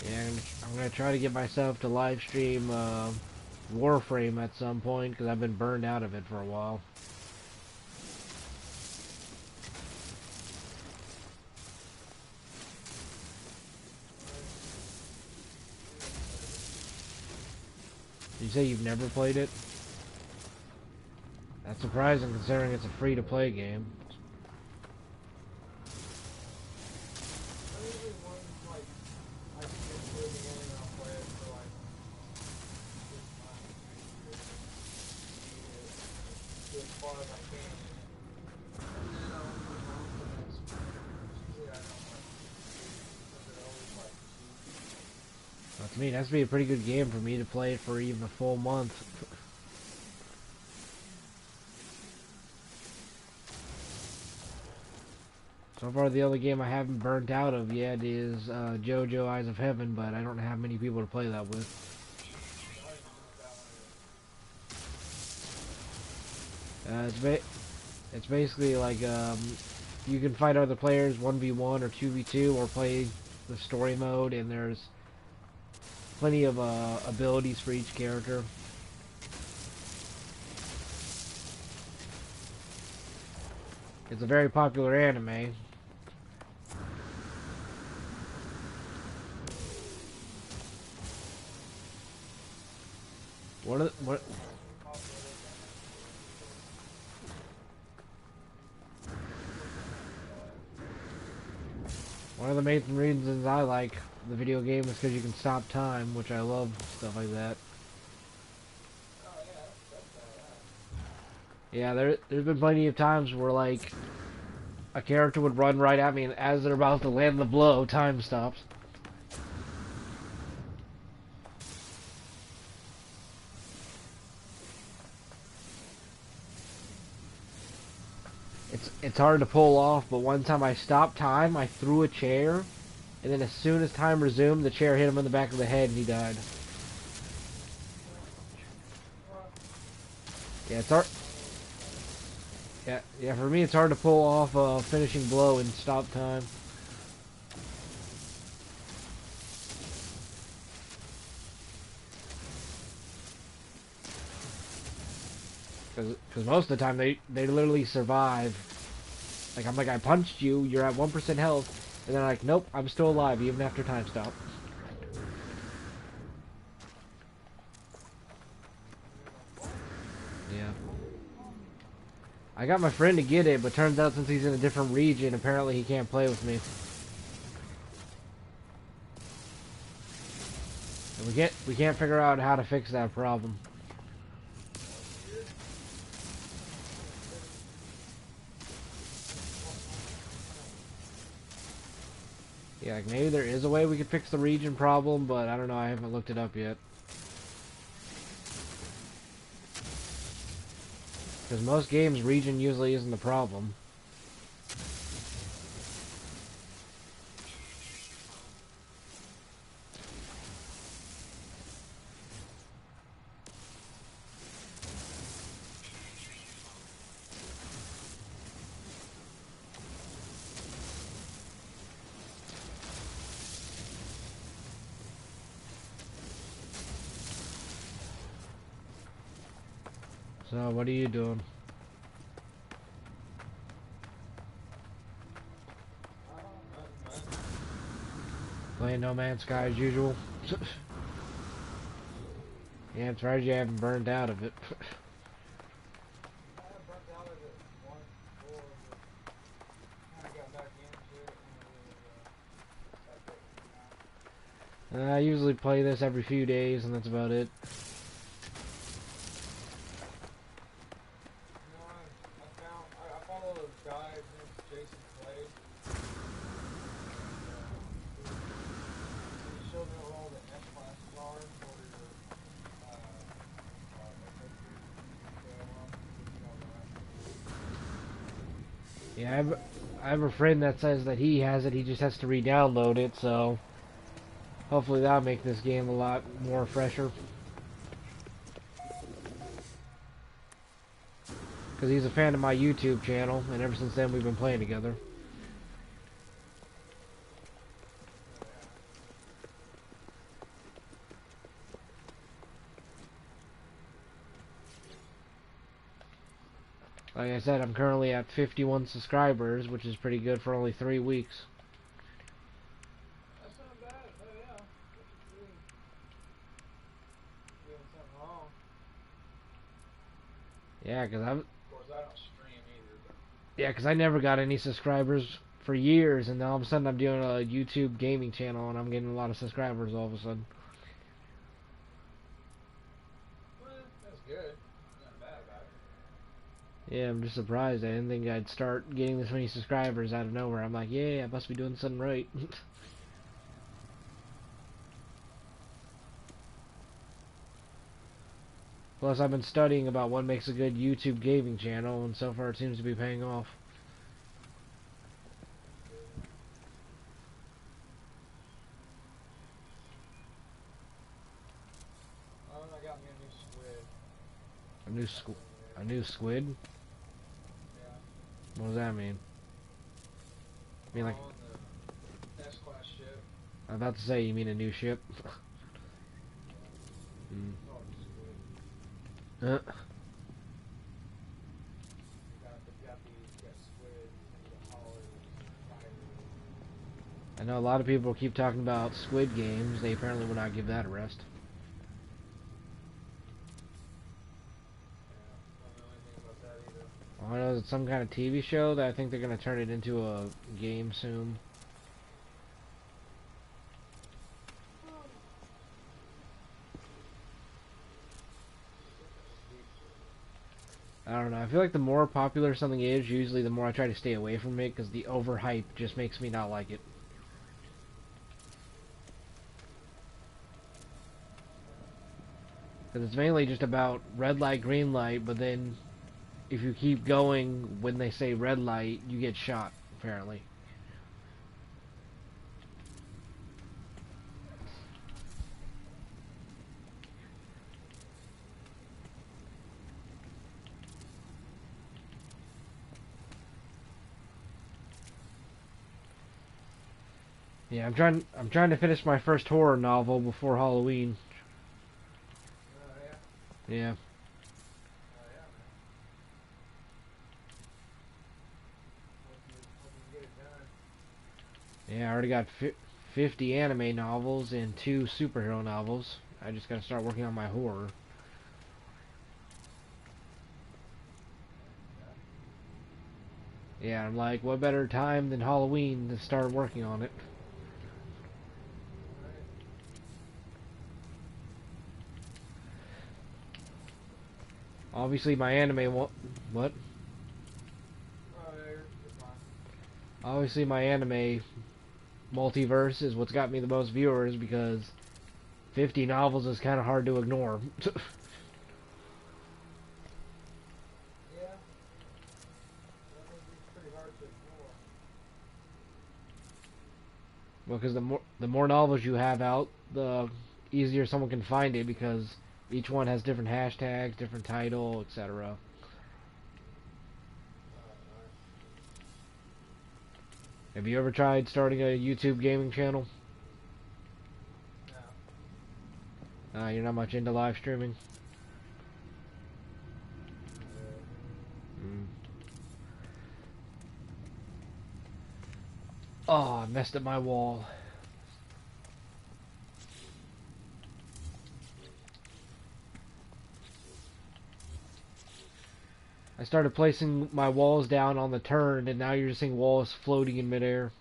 Yeah, I'm gonna try to get myself to live stream Warframe at some point because I've been burned out of it for a while. You say you've never played it? surprising considering it's a free-to-play game. To me, it has to be a pretty good game for me to play it for even a full month. So far, the only game I haven't burnt out of yet is JoJo Eyes of Heaven, but I don't have many people to play that with. It's basically like you can fight other players 1v1 or 2v2 or play the story mode, and there's plenty of abilities for each character. It's a very popular anime. One of the main reasons I like the video game is because you can stop time, which I love stuff like that. Yeah, there's been plenty of times where like a character would run right at me, and as they're about to land the blow, time stops. It's hard to pull off, but one time I stopped time, I threw a chair, and then as soon as time resumed, the chair hit him in the back of the head and he died. Yeah, it's hard. Yeah, for me it's hard to pull off a finishing blow and stop time. Because most of the time they literally survive. Like, I'm like, I punched you, you're at 1% health, and they're like, nope, I'm still alive even after time stop. Yeah. I got my friend to get it, but turns out since he's in a different region, apparently he can't play with me. And we can't figure out how to fix that problem. Yeah, like maybe there is a way we could fix the region problem, but I don't know, I haven't looked it up yet. Because most games, region usually isn't the problem. So, what are you doing? Playing No Man's Sky as usual? Yeah, I'm surprised you haven't burned out of it. I usually play this every few days, and that's about it. Yeah, I have a friend that says that he has it, he just has to re-download it, so hopefully that'll make this game a lot more fresher. Because he's a fan of my YouTube channel, and ever since then we've been playing together. Like I said, I'm currently at 51 subscribers, which is pretty good for only 3 weeks. That's not bad. Oh yeah. Doing something wrong. Yeah, because Yeah, because I never got any subscribers for years, and now all of a sudden I'm doing a YouTube gaming channel, and I'm getting a lot of subscribers all of a sudden. Well, that's good. Nothing bad about it. Yeah, I'm just surprised. I didn't think I'd start getting this many subscribers out of nowhere. I'm like, yeah, I must be doing something right. Plus, I've been studying about what makes a good YouTube gaming channel, and so far it seems to be paying off. Oh, and I got me a new squid. A new squ a new squid? Yeah. What does that mean? I mean, like, On the S-class ship. I'm about to say, you mean a new ship? Mm. Oh, squid. Uh, You got squid, and the hollers, fire. I know a lot of people keep talking about Squid Games. They apparently will not give that a rest. Yeah, don't know anything about that either. All I know is it's some kind of TV show that I think they're going to turn it into a game soon. I don't know. I feel like the more popular something is, usually the more I try to stay away from it because the overhype just makes me not like it. Because it's mainly just about red light, green light, but then if you keep going when they say red light, you get shot, apparently. Yeah, I'm trying to finish my first horror novel before Halloween. Oh, yeah? Yeah. Oh, yeah, man. Hope you get it done. Yeah, I already got 50 anime novels and 2 superhero novels. I just gotta start working on my horror. Yeah, I'm like, what better time than Halloween to start working on it? Alright. Obviously, my anime what? Oh, yeah, you're fine. Obviously, my anime multiverse is what's got me the most viewers because 50 novels is kind of hard to ignore. Yeah, that would be pretty hard to ignore. Because the more novels you have out, the easier someone can find it because each one has different hashtags, different title, etc. Alright. Have you ever tried starting a YouTube gaming channel? No. You're not much into live streaming. Not really. Mm. Oh, I messed up my wall. I started placing my walls down on the turn, and now you're just seeing walls floating in midair.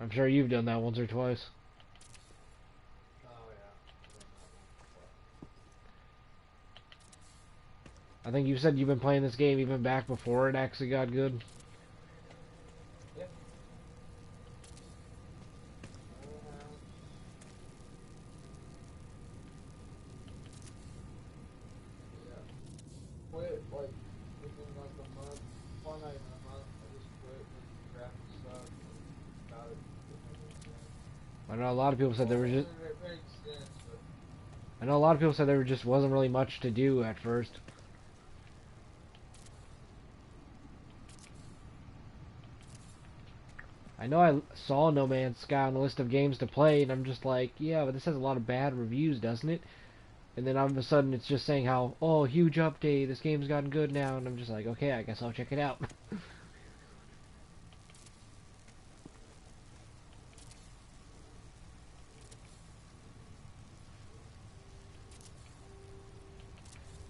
I'm sure you've done that once or twice. Oh, yeah. I've done that one before. I think you said you've been playing this game even back before it actually got good. Yep. Uh, yeah. Quit, like, within, like, a month. Well, not even a month. I just quit when the graphics sucked and got it. Didn't make any sense. I know a lot of people said there was just. It made sense, but I know a lot of people said there just wasn't really much to do at first. I know I saw No Man's Sky on the list of games to play, and I'm just like, yeah, but this has a lot of bad reviews, doesn't it? And then all of a sudden it's just saying how, oh, huge update, this game's gotten good now, and I'm just like, okay, I guess I'll check it out.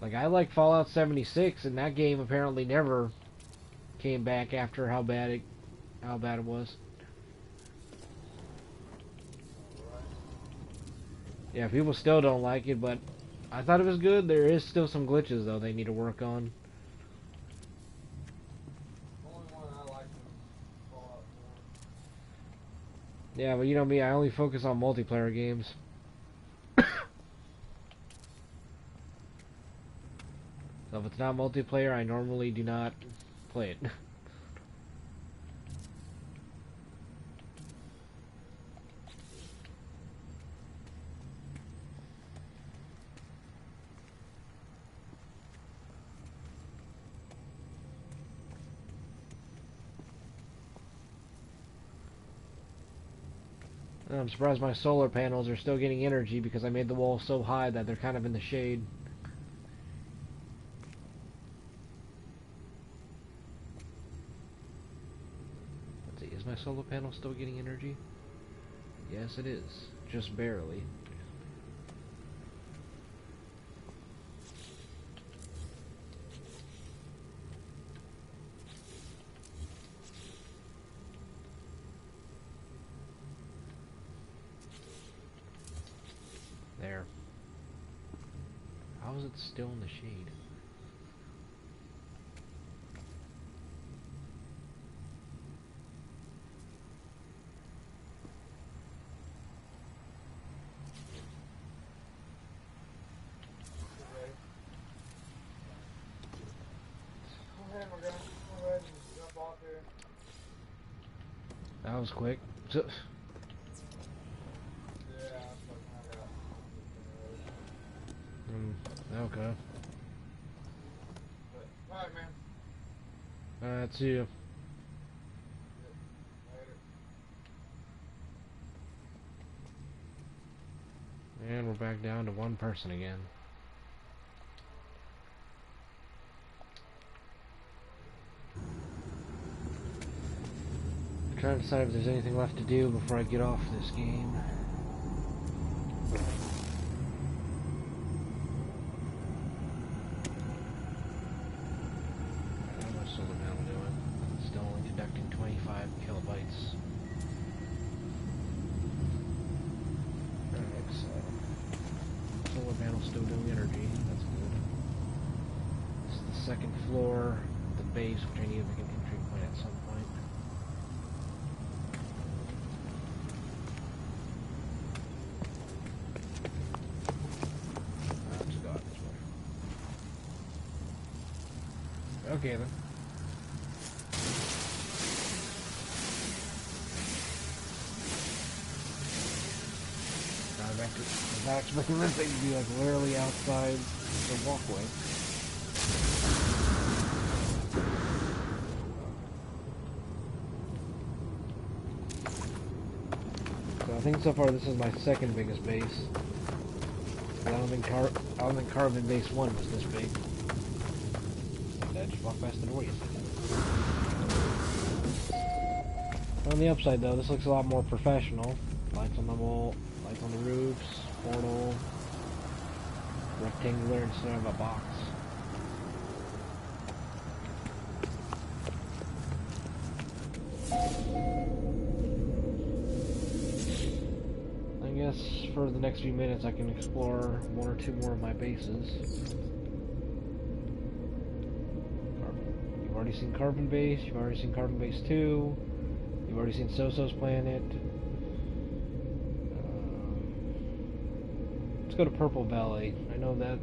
Like, I like Fallout 76, and that game apparently never came back after how bad it was. Alright. Yeah, people still don't like it, but I thought it was good. There is still some glitches though they need to work on. The only one I like was Fallout 4. Yeah, but you know me, I only focus on multiplayer games. So if it's not multiplayer, I normally do not play it. I'm surprised my solar panels are still getting energy because I made the wall so high that they're kind of in the shade. Let's see, is my solar panel still getting energy? Yes, it is. Just barely. There. How is it still in the shade? Okay. Go ahead, we're gonna go ahead and jump off here. That was quick. Yeah, I'm fucking Okay. Alright, man. See you. Later. And we're back down to one person again. I'm trying to decide if there's anything left to do before I get off this game. How much solar panel doing? Still only conducting 25 kilobytes. Alright, so solar panel still doing energy. That's good. This is the second floor, the base, which I need to make an entry point at some point. Let's go out this way. Okay then. I was not expecting this thing to be like literally outside the walkway. So I think so far this is my second biggest base. I don't think Carbon Base 1 was this big. I just walked past the door. On the upside though, this looks a lot more professional. Lights on the wall, lights on the roofs, portal, rectangular instead of a box. I guess for the next few minutes I can explore one or two more of my bases. You've already seen Carbon Base, you've already seen Carbon Base 2, you've already seen Soso's Planet. Let's go to Purple Valley. I know that.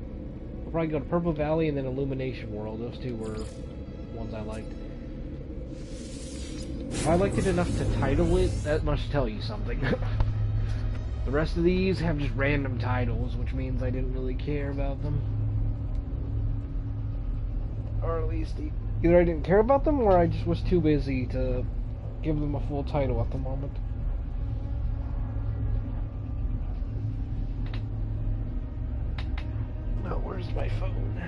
We'll probably go to Purple Valley and then Illumination World. Those two were ones I liked. If I liked it enough to title it, that must tell you something. The rest of these have just random titles, which means I didn't really care about them. Or at least either I didn't care about them or I just was too busy to give them a full title at the moment. Oh, where's my phone?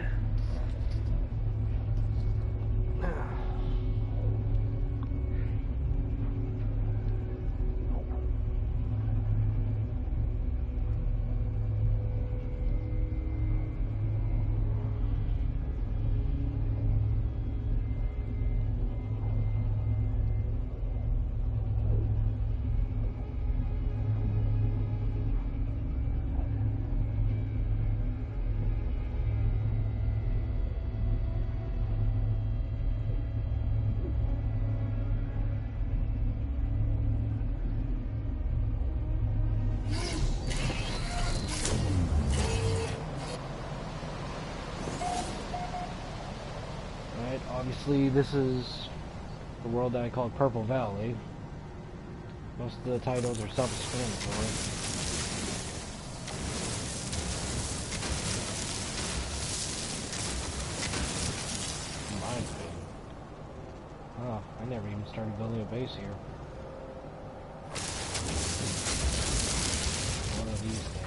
Alright, obviously this is the world that I call Purple Valley. Most of the titles are self-explanatory. Reminds me. Oh, I never even started building a base here. One of these things.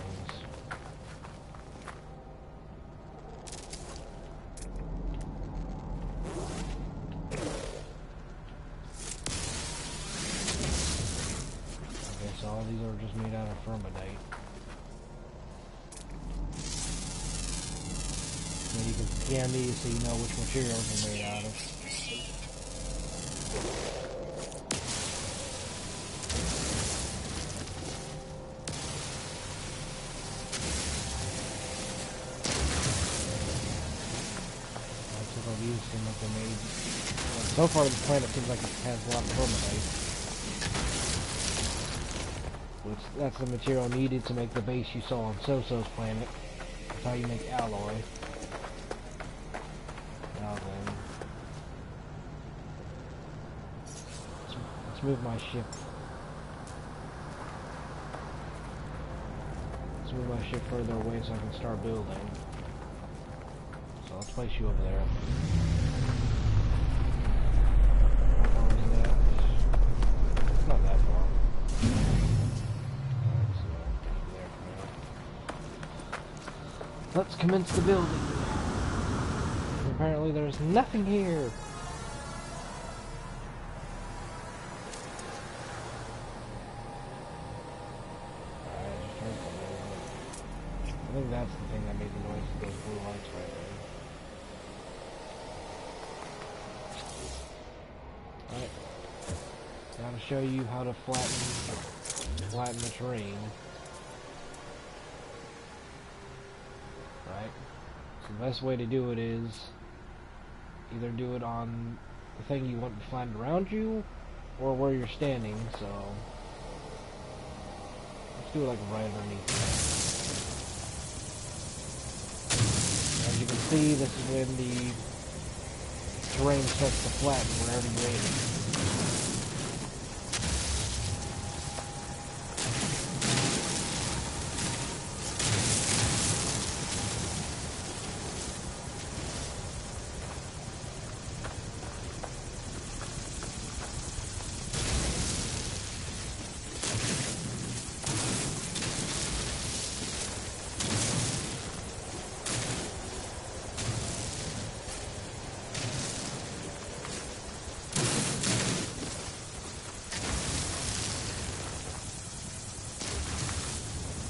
So all these are just made out of fermonite. So you can scan these so you know which materials they're made out of. I took all these seem like they're made. So far the planet seems like it has a lot of fermonite. Which, that's the material needed to make the base you saw on So-So's planet. That's how you make alloy. Now then, let's move my ship. Let's move my ship further away so I can start building. So let's place you over there. How far is that? It's not that far. Let's commence the building. Apparently there's nothing here. Alright, I just heard something. I think that's the thing that made the noise with those blue lights right there. Alright. Now to show you how to flatten the terrain. Right? So the best way to do it is either do it on the thing you want flattened around you or where you're standing, so let's do it like right underneath. As you can see, this is when the terrain starts to flatten wherever you're aiming.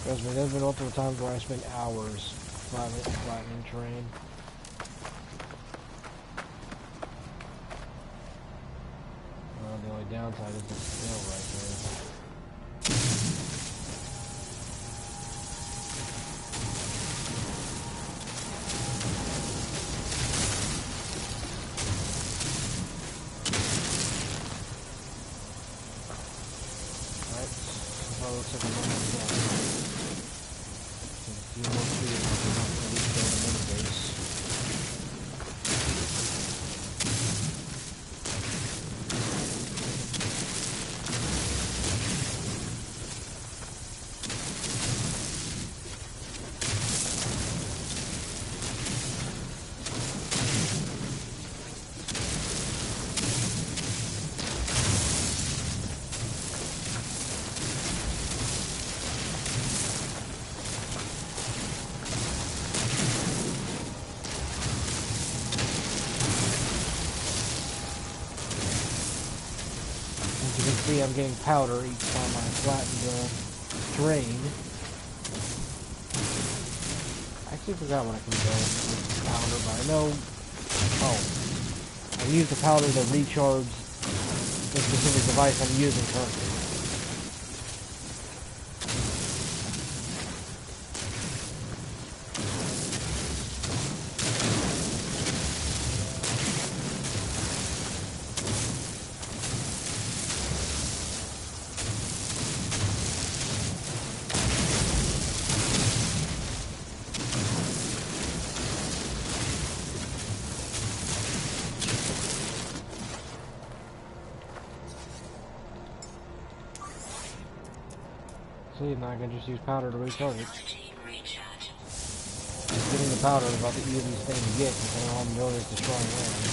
Trust me, there's been multiple times where I spent hours flattening terrain. The only downside is the snow right there. Alright, so far looks like I'm almost done. A few more trees and I'll at least build a mini base. As you can see, I'm getting powder each time I flatten the terrain. I actually forgot what I can build with powder, but I know... Oh. I use the powder to recharge the specific device I'm using currently. See, now I can just use powder to recharge it. Technology recharge. Getting the powder is about the easiest thing to get because all I'm doing is destroying land.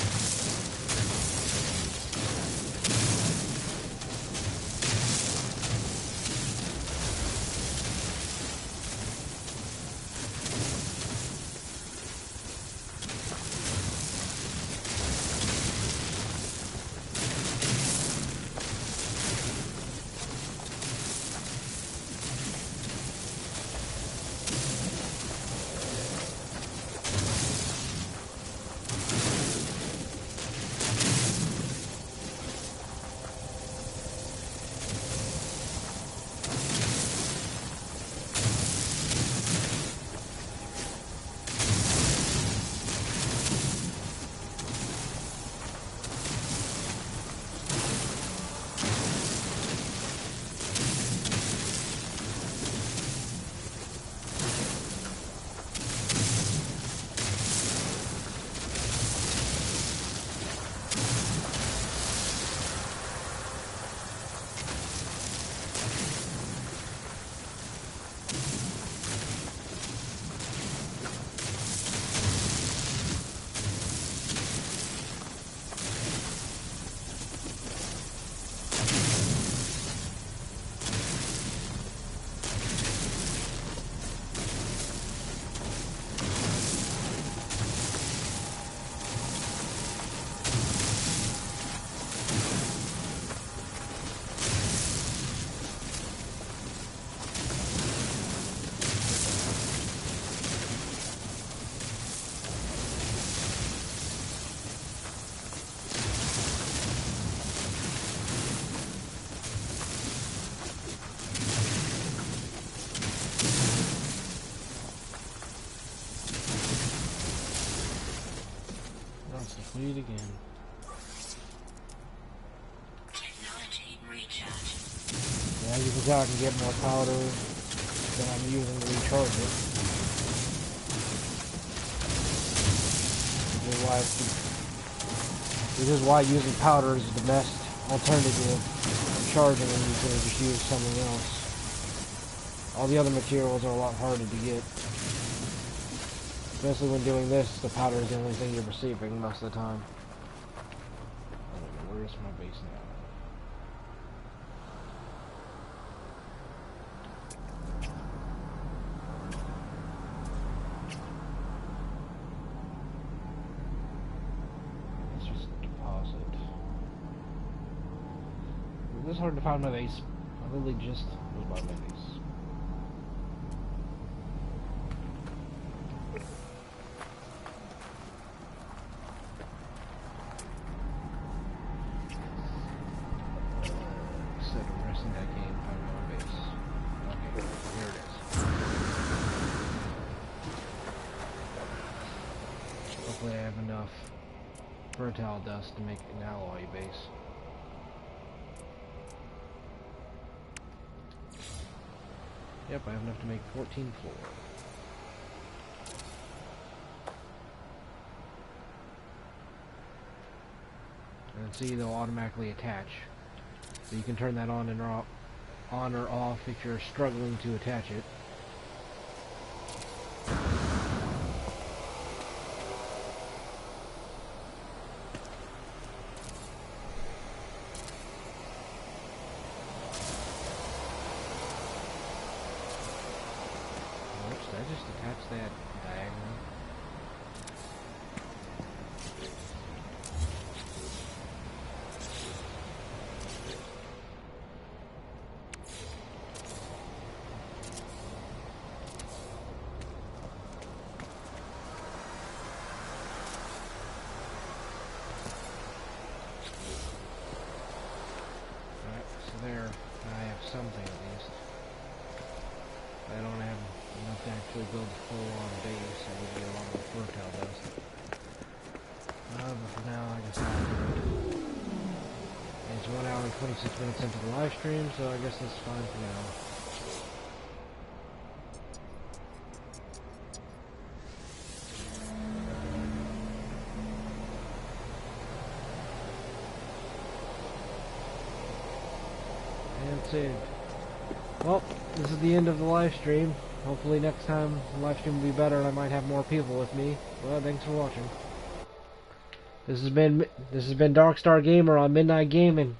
Complete again. Technology recharge. Yeah, you can tell I can get more powder than I'm using to recharge it. This is why using powder is the best alternative to charging when you could just use something else. All the other materials are a lot harder to get. Especially when doing this, the powder is the only thing you're receiving most of the time. Where's my base now? Let's just deposit. This is hard to find my base. I literally just was by my base. Hopefully I have enough fertile dust to make an alloy base. Yep, I have enough to make 14 floor. And see, they'll automatically attach. So you can turn that on or off if you're struggling to attach it. Did I just attach that diagonally? Alright, so there I have something at least. I don't have enough to actually build a full-on base. I need to get a lot more fertile dust. But for now, I guess I'll do it. It's 1 hour and 26 minutes into the live stream, so I guess that's fine for now. And saved. Well, this is the end of the live stream. Hopefully next time the live stream will be better and I might have more people with me. Well, thanks for watching. This has been Darkstar Gamer on Midnight Gaming.